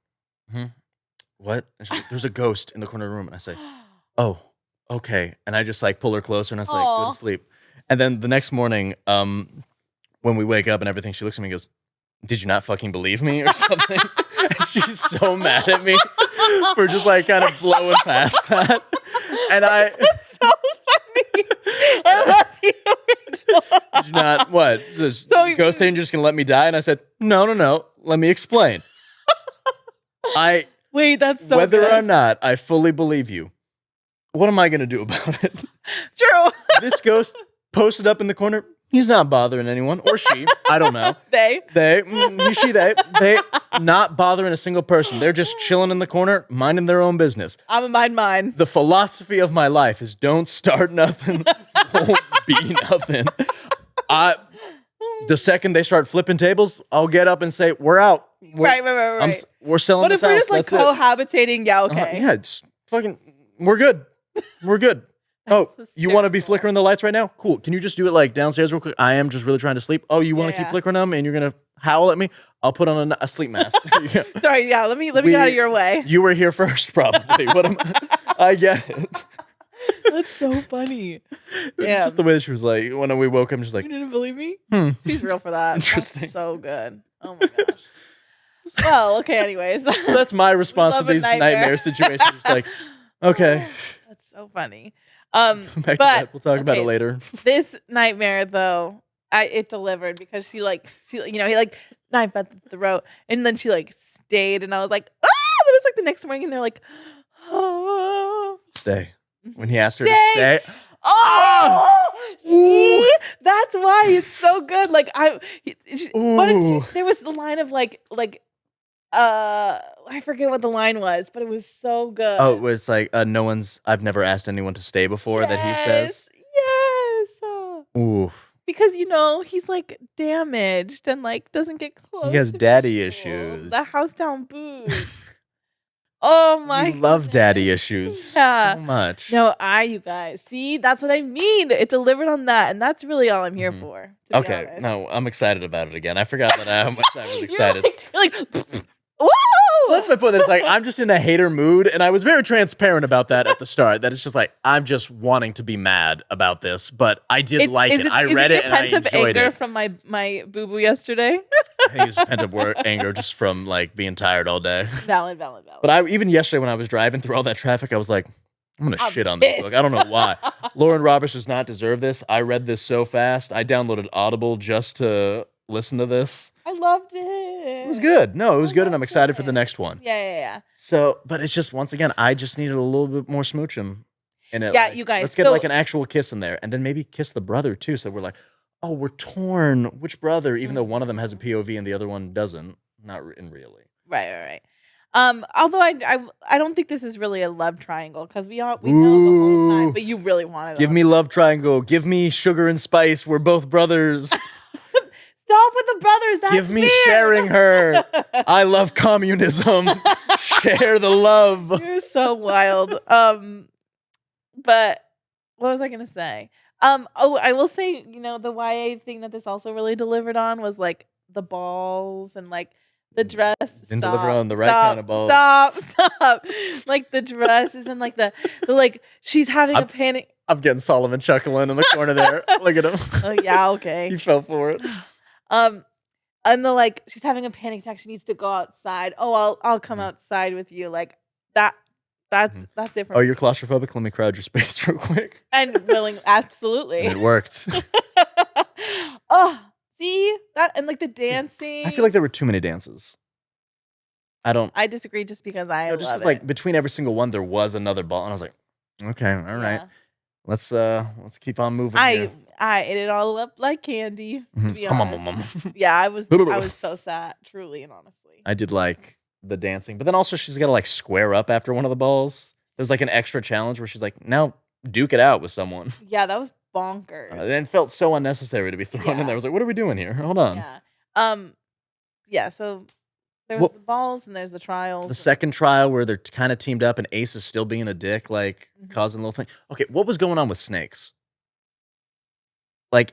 what? And she's like, there's a ghost in the corner of the room. And I say, oh, okay. And I just like pull her closer and I was like, go to sleep. And then the next morning, when we wake up and everything, she looks at me and goes, did you not fucking believe me or something? And she's so mad at me for just like kind of blowing past that. And That's so funny. I love you. Did you not, what? Is ghost agent just going to let me die? And I said, no. Let me explain. Wait, that's so Whether good. or not I fully believe you, what am I going to do about it? True. This ghost posted up in the corner. He's not bothering anyone, or she. I don't know. They, he, she, they not bothering a single person. They're just chilling in the corner, minding their own business. I'm a mind mine. The philosophy of my life is don't start nothing, won't be nothing. The second they start flipping tables, I'll get up and say, "We're out." Right. We're selling. What this if we're house. just like cohabitating? Yeah, okay. Yeah, just fucking. We're good. We're good. Oh, you want to be flickering the lights right now? Cool. Can you just do it like downstairs real quick? I am just really trying to sleep. Oh, you want to keep flickering them and you're gonna howl at me? I'll put on a sleep mask. Sorry, yeah. Let me get out of your way. You were here first, probably. I get it. That's so funny. It's just the way she was like when we woke up. She's like, "You didn't believe me?" She's real for that. Interesting. That's so good. Oh my gosh. Well, okay. Anyways, so that's my response to these nightmare situations. It's like, okay, that's so funny. Back to that. We'll talk about it later. This nightmare though, it delivered because she he knife at the throat, and then she stayed, and I was like, ah! Then it's the next morning, and they're like, oh, stay. When he asked her to stay. Oh, see, that's why it's so good. There was the line of I forget what the line was, but it was so good. Oh, it was I've never asked anyone to stay before, that he says. Yes. Oof. Because he's damaged and doesn't get close. He has to daddy people. issues. The house down boots. Oh my! You love daddy issues so much. No, you guys see, that's what I mean. It delivered on that, and that's really all I'm here for. Okay, no, I'm excited about it again. I forgot how much I was excited. You're like whoa! Well, that's my point. It's I'm just in a hater mood, and I was very transparent about that at the start. That it's just I'm just wanting to be mad about this, but I did like it. I read it and I enjoyed anger it. From my boo boo yesterday. I think it's pent up anger just from being tired all day. Valid. But even yesterday when I was driving through all that traffic, I was like, I'm gonna shit on this book. I don't know why. Lauren Roberts does not deserve this. I read this so fast. I downloaded Audible just to listen to this. I loved it. It was good. No, it was good, and I'm excited for the next one. Yeah. So, but it's just, once again, I just needed a little bit more smooching in it. Yeah, you guys. Let's get an actual kiss in there, and then maybe kiss the brother too. So we're oh, we're torn. Which brother? Even though one of them has a POV and the other one doesn't. Not really. Right. Although I don't think this is really a love triangle because we know the whole time, but you really want it. Give me love triangle. Give me sugar and spice. We're both brothers. Stop with the brothers. That's Give me weird. sharing her. I love communism. Share the love. You're so wild. But what was I gonna say? I will say, the YA thing that this also really delivered on was the balls and the dress. Didn't deliver on the right kind of balls. Stop. The dresses and the she's having a panic. I'm getting Solomon chuckling in the corner there. Look at him. Oh yeah, okay. He fell for it. And she's having a panic attack. She needs to go outside. Oh, I'll come outside with you. That's it. Oh, you're claustrophobic? Let me crowd your space real quick. And willing, absolutely. And it worked. Oh, see that and the dancing. I feel like there were too many dances. I disagree just because just because between every single one there was another ball, and I was like, okay, all right, let's keep on moving. I ate it all up like candy. To be honest. Yeah, I was so sad, truly and honestly. I did like the dancing, but then also she's got to square up after one of the balls. There's an extra challenge where she's now duke it out with someone. Yeah, that was bonkers. And it felt so unnecessary to be thrown in there. I was like, what are we doing here? Hold on. Yeah. So there's the balls and there's the trials. The second trial where they're kind of teamed up and Ace is still being a dick, causing a little thing. Okay, what was going on with snakes?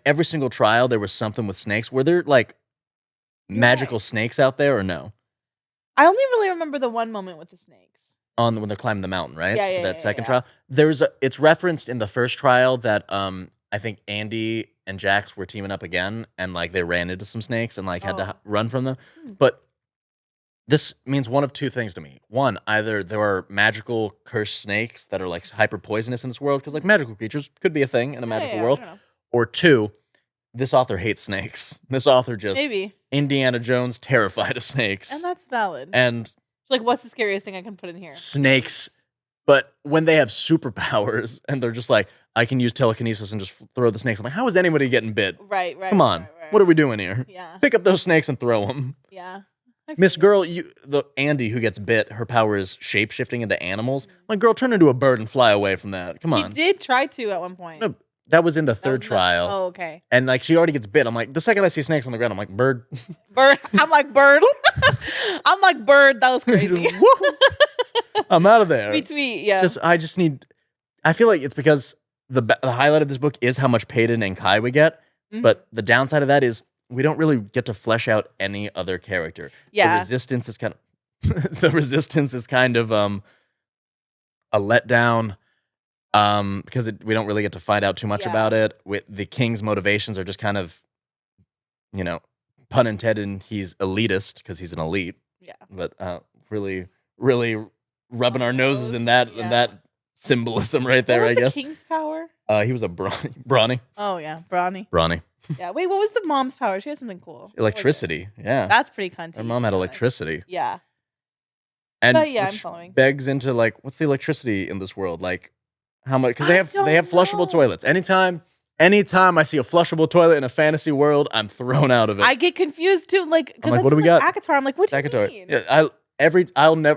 Every single trial, there was something with snakes. Were there magical snakes out there or no? I only really remember the one moment with the snakes. When they're climbing the mountain, right? Yeah. For that second trial. It's referenced in the first trial that I think Andy and Jax were teaming up again and they ran into some snakes and had to run from them. But this means one of two things to me. One, either there are magical cursed snakes that are hyper poisonous in this world because magical creatures could be a thing in a magical world. Or two, this author hates snakes. This author just Indiana Jones terrified of snakes. And that's valid. And what's the scariest thing I can put in here? Snakes. But when they have superpowers and they're just I can use telekinesis and just throw the snakes. I'm how is anybody getting bit? Right. Come on. Right. What are we doing here? Yeah. Pick up those snakes and throw them. Yeah. Miss Girl, the Andy who gets bit, her power is shape-shifting into animals. Girl, turn into a bird and fly away from that. Come on. He did try to at one point. No, That was in the third trial. Oh, okay. And like she already gets bit. I'm like, the second I see snakes on the ground, I'm like, bird. Bird. I'm like, bird. I'm like, bird. That was crazy. I'm out of there. Tweet. Yeah. I feel like it's because the highlight of this book is how much Peyton and Kai we get. Mm-hmm. But the downside of that is we don't really get to flesh out any other character. Yeah. The resistance is kind of a letdown. Because we don't really get to find out too much about it. With the king's motivations are just kind of, pun intended, he's elitist because he's an elite. Yeah. But really, really rubbing our noses in that symbolism right there. What was I guess. The king's power? He was a brawny. Oh yeah, brawny. Yeah. Wait, what was the mom's power? She had something cool. Electricity. Yeah. That's pretty cunty. Her mom had electricity. Yeah. And I'm following. Begs into like, what's the electricity in this world like? How much? Because they have flushable toilets. Anytime I see a flushable toilet in a fantasy world, I'm thrown out of it. I get confused too. Like, I'm like, what do we got? Akatar. I'm like, what do you mean? Yeah,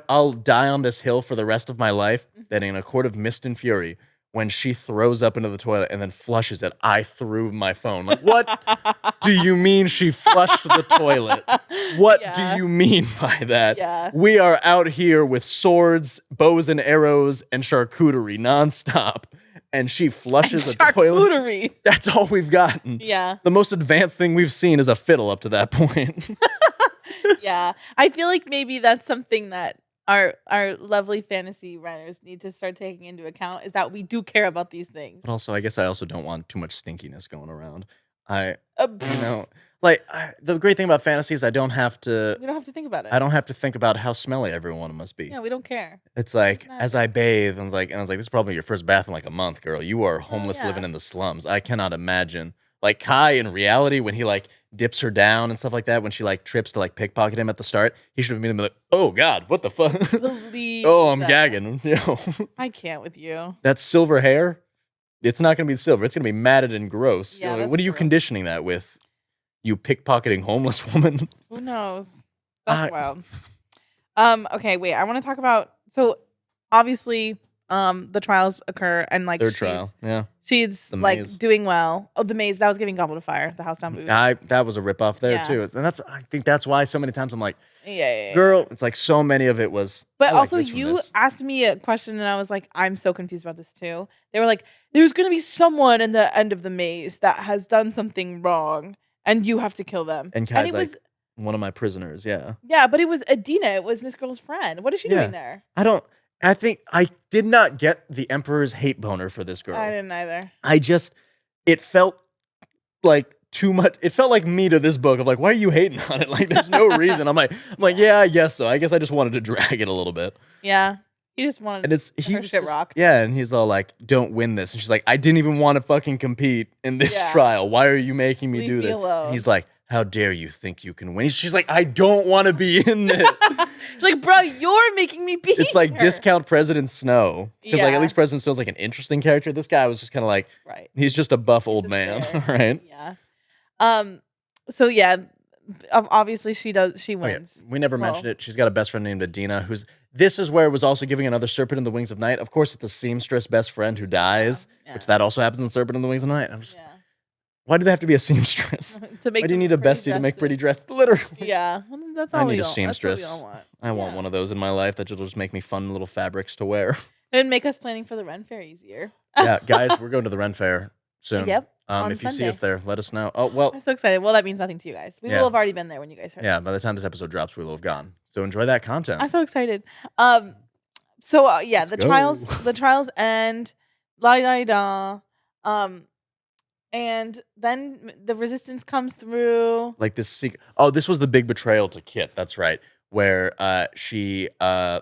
I'll die on this hill for the rest of my life. That in A Court of Mist and Fury, when she throws up into the toilet and then flushes it, I threw my phone. Like, what do you mean she flushed the toilet? What do you mean by that? Yeah. We are out here with swords, bows and arrows, and charcuterie nonstop. And she flushes the toilet. That's all we've gotten. Yeah. The most advanced thing we've seen is a fiddle up to that point. Yeah. I feel like maybe that's something that our lovely fantasy writers need to start taking into account, is that we do care about these things. But also, I guess I also don't want too much stinkiness going around. The great thing about fantasy is we don't have to think about it. I don't have to think about how smelly everyone must be. Yeah, we don't care. It's like, as I bathe, and I was like, this is probably your first bath in like a month, girl. You are homeless living in the slums. I cannot imagine. Like Kai in reality, when he like dips her down and stuff like that, when she like trips to like pickpocket him at the start, he should have been like, oh God, what the fuck? Oh, I'm gagging. I can't with you. That silver hair, it's not going to be silver. It's going to be matted and gross. Yeah, what are you conditioning that with? You pickpocketing homeless woman? Who knows? That's wild. Okay, wait. I want to talk about, so obviously the trials occur and like third trial. Yeah. She's like doing well. Oh, the maze, that was giving Goblet of Fire, the House Down movie. That was a ripoff there too. And I think that's why so many times I'm like, girl, it's like so many of it was. But also you asked me a question and I was like, I'm so confused about this too. They were like, there's going to be someone in the end of the maze that has done something wrong and you have to kill them. And Kai's like, one of my prisoners, yeah. Yeah, but it was Adina. It was Miss Girl's friend. What is she doing there? I think I did not get the Emperor's hate boner for this girl. I didn't either. It felt like too much. It felt like me to this book of like, why are you hating on it? Like, there's no reason. I'm like, yeah, I guess so. I guess I just wanted to drag it a little bit. Yeah. He just wanted her shit rocked. Yeah, and he's all like, don't win this. And she's like, I didn't even want to fucking compete in this trial. Why are you making me do this? And he's like, how dare you think you can win? She's like, I don't want to be in it. She's like, bro, you're making me be It's like discount President Snow. Because like at least President Snow's like an interesting character. This guy was just kind of like, he's just a buff old man, right? Yeah. So yeah, obviously she wins. Yeah. We never mentioned it. She's got a best friend named Adina, this is where it was also giving another Serpent in the Wings of Night. Of course, it's the seamstress best friend who dies, which that also happens in Serpent in the Wings of Night. I'm just, why do they have to be a seamstress? Why do you need a bestie to make pretty dresses? Literally. Yeah, well, that's all I need a seamstress. I want one of those in my life that will just make me fun little fabrics to wear. And make us planning for the Ren Fair easier. Yeah, guys, we're going to the Ren Fair soon. Yep. If you see us there, let us know. Oh, well. I'm so excited. Well, that means nothing to you guys. We will have already been there when you guys heard this. By the time this episode drops, we will have gone. So enjoy that content. I'm so excited. The trials end. La da da. And then the resistance comes through. Like this secret. Oh, this was the big betrayal to Kit. That's right. Where she kind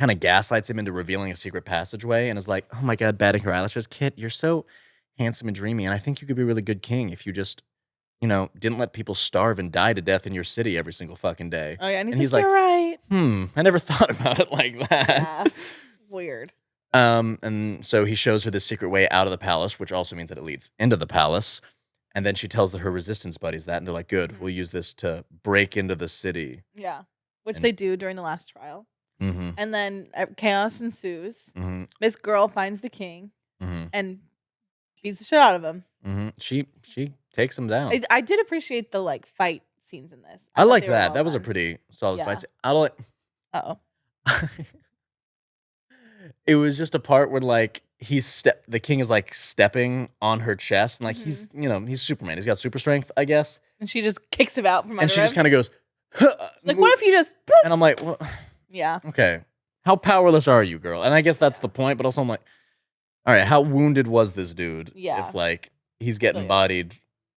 of gaslights him into revealing a secret passageway and is like, oh my God, batting her eyelashes. Kit, you're so handsome and dreamy. And I think you could be a really good king if you just, didn't let people starve and die to death in your city every single fucking day. Oh, yeah. And he's like, you're right. I never thought about it like that. Yeah. Weird. And so he shows her the secret way out of the palace, which also means that it leads into the palace. And then she tells her resistance buddies that, and they're like, good, we'll use this to break into the city. Yeah, which they do during the last trial. Mm-hmm. And then chaos ensues. Mm-hmm. Miss Girl finds the king and beats the shit out of him. Mm-hmm. She takes him down. I did appreciate the like fight scenes in this. I like that. That was a pretty solid fight. I don't. Uh-oh. It was just a part where like the king is like stepping on her chest and like he's he's Superman. He's got super strength, I guess. And she just kicks him out from under him. And she just kind of goes, like, what if you just? And I'm like, well, yeah. Okay, how powerless are you, girl? And I guess that's the point. But also, I'm like, all right, how wounded was this dude? Yeah. If like he's getting bodied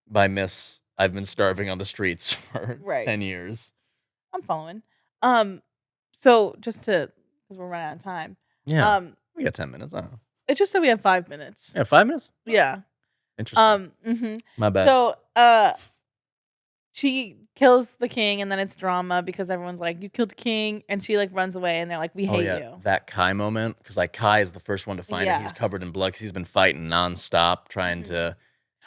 by Miss, I've been starving on the streets for 10 years. I'm following. So just to because we're running out of time. Yeah. We got 10 minutes. I don't know. It just said we have 5 minutes. Yeah, 5 minutes? Yeah. Interesting. My bad. So she kills the king and then it's drama because everyone's like, you killed the king, and she like runs away and they're like, we hate you. That Kai moment, because like Kai is the first one to find it. He's covered in blood because he's been fighting nonstop trying to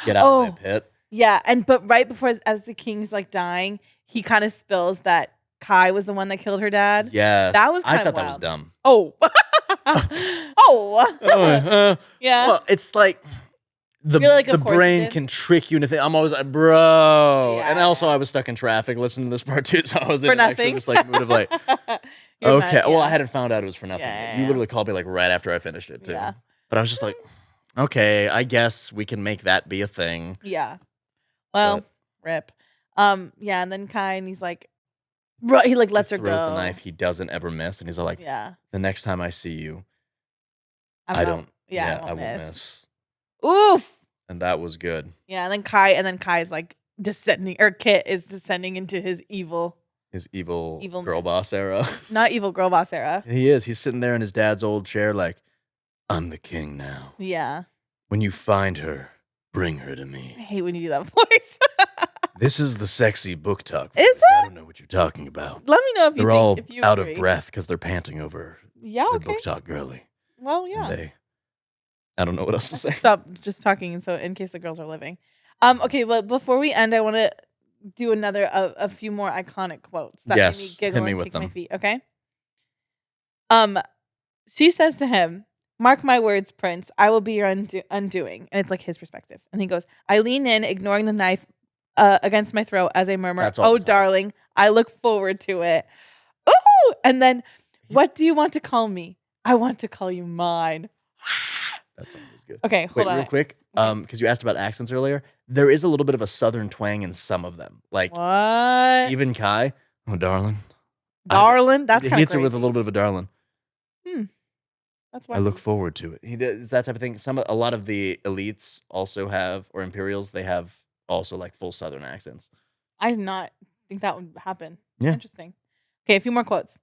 get out of the pit. Yeah, but right before as the king's like dying, he kind of spills that Kai was the one that killed her dad. Yeah. That was I thought that was dumb. Oh. Yeah. Well, it's like the brain can trick you into thinking. I'm always like, bro. Yeah, and also I was stuck in traffic listening to this part too, so I was in actually this like mood of like, okay. Well, I hadn't found out it was for nothing. You literally called me like right after I finished it too. Yeah. But I was just like, okay, I guess we can make that be a thing. Yeah. Well, rip. Yeah, and then Kai, and he's like, he like lets her go. Throws the knife. He doesn't ever miss, and he's like, the next time I see you, I won't miss. Oof. And that was good. Yeah, and then Kai's like descending, or Kit is descending into his evil girl boss era. Not evil girl boss era. He is. He's sitting there in his dad's old chair, like, I'm the king now. Yeah. When you find her, bring her to me. I hate when you do that voice. This is the sexy BookTok. Is it? I don't know what you're talking about. Let me know if they're all out of breath because they're panting over the BookTok girly. Well, yeah. I don't know what else to say. Stop just talking, so in case the girls are living. Okay, but before we end, I want to do a few more iconic quotes that made me giggle and kick my feet. Okay. She says to him, "Mark my words, Prince. I will be your undoing." And it's like his perspective. And he goes, "I lean in, ignoring the knife against my throat as I murmur, oh, darling, I look forward to it. Ooh! And then, what do you want to call me? I want to call you mine." That song was good. Okay, hold on. Real quick, because you asked about accents earlier. There is a little bit of a southern twang in some of them. Like, what? Even Kai, oh, darling. Darling? That's kind of He hits it with a little bit of a darling. That's why I look forward to it. It's that type of thing. A lot of the elites also have, or Imperials, they have also like full southern accents. I did not think that would happen. Yeah. Interesting. Okay, a few more quotes.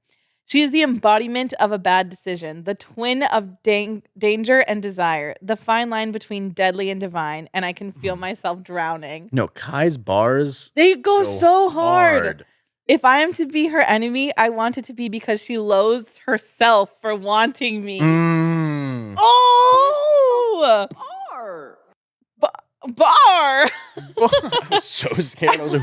"She is the embodiment of a bad decision, the twin of danger and desire, the fine line between deadly and divine, and I can feel myself drowning." No, Kai's bars, they go so hard. "If I am to be her enemy, I want it to be because she loathes herself for wanting me." Oh! Bar. I was so scared. I was like,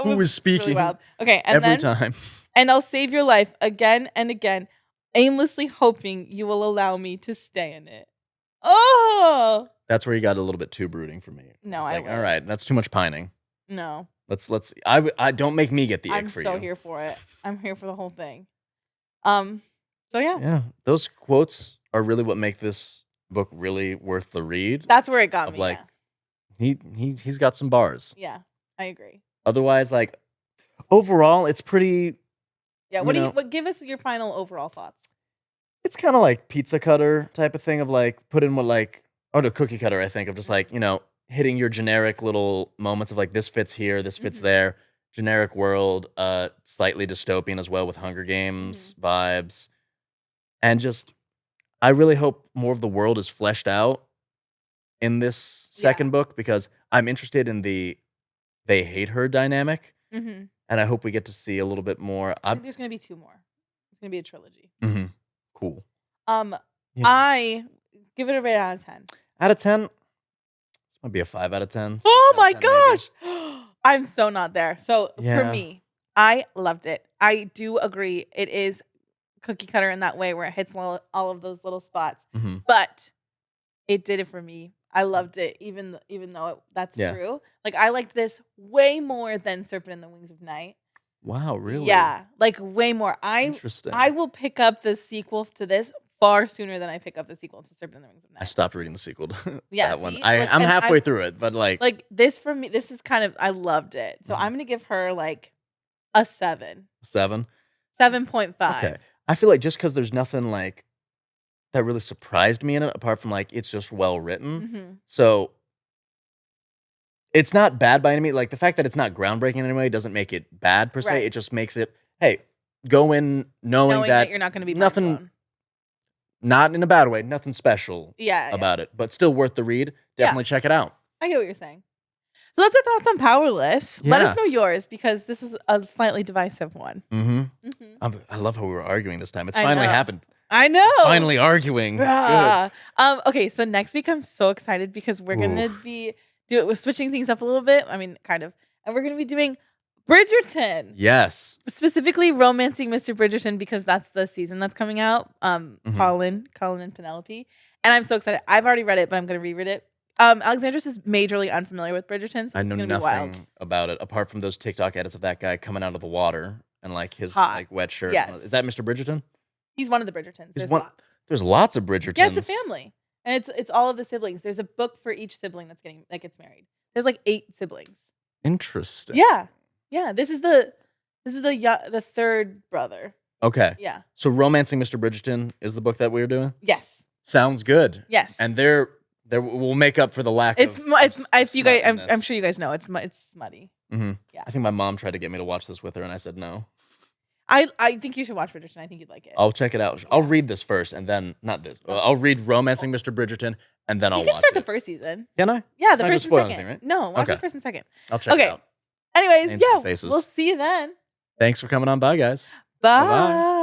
who was speaking? Really okay, and every time. "And I'll save your life again and again, aimlessly hoping you will allow me to stay in it." Oh, that's where you got a little bit too brooding for me. No, all right, that's too much pining. No. Let's. I don't make me get the ick for you. I'm so here for it. I'm here for the whole thing. So yeah. Yeah, those quotes are really what make this book really worth the read. That's where it got me. Like, he's got some bars. Yeah, I agree. Otherwise, like, overall, it's pretty. Yeah. What give us your final overall thoughts? It's kind of like pizza cutter type of thing of like put in what like the cookie cutter. I think of just like hitting your generic little moments of like this fits here, this fits there. Generic world, slightly dystopian as well with Hunger Games vibes, and just I really hope more of the world is fleshed out in this second book because I'm interested in the they hate her dynamic, and I hope we get to see a little bit more. I think there's gonna be 2 more. It's gonna be a trilogy. Cool. I give it a rate out of 10. Out of 10, this might be a 5 out of 10. Oh my gosh, I'm so not there. So for me, I loved it. I do agree. It is cookie cutter in that way where it hits all of those little spots, but it did it for me. I loved it, even though that's true. Like, I liked this way more than Serpent and the Wings of Night. Wow, really? Yeah, like way more. Interesting. I will pick up the sequel to this far sooner than I pick up the sequel to Serpent and the Wings of Night. I stopped reading the sequel to Yeah, that one. see? I'm halfway through it, but like this for me, this is kind of, I loved it. So I'm gonna give her like a 7. 7? 7.5. Okay. I feel like just because there's nothing like that really surprised me in it, apart from like it's just well written. So it's not bad by any means. Like the fact that it's not groundbreaking in any way doesn't make it bad per se. Right. It just makes it, hey, go in knowing that you're not going to be nothing, not in a bad way, nothing special about it, but still worth the read. Definitely check it out. I get what you're saying. So that's our thoughts on Powerless. Yeah. Let us know yours, because this was a slightly divisive one. I love how we were arguing this time. It's finally happened. I know. Finally arguing. It's good. Okay, so next week I'm so excited because we're gonna be switching things up a little bit. I mean, kind of, and we're gonna be doing Bridgerton. Yes. Specifically, Romancing Mr. Bridgerton, because that's the season that's coming out. Colin and Penelope, and I'm so excited. I've already read it, but I'm gonna reread it. Alexandros is majorly unfamiliar with Bridgerton, so I know nothing about it apart from those TikTok edits of that guy coming out of the water and like his like wet shirt. Yes. Is that Mr. Bridgerton? He's one of the Bridgertons. There's lots of Bridgertons. Yeah, it's a family, and it's all of the siblings. There's a book for each sibling that gets married. There's like 8 siblings. Interesting. Yeah. This is the third brother. Okay. Yeah. So Romancing Mr. Bridgerton is the book that we're doing? Yes. Sounds good. Yes. And we'll make up for the lack of you guys, I'm sure you guys know it's smutty. Yeah. I think my mom tried to get me to watch this with her and I said no. I think you should watch Bridgerton. I think you'd like it. I'll check it out. I'll read this first and then not this. I'll read Romancing Mr. Bridgerton and then I'll watch it. You can start the first season. Can I? Yeah, the first and second. Anything, right? No, watch the first and second. I'll check it out. Anyways, Names and faces. we'll see you then. Thanks for coming on by, guys. Bye. Bye-bye.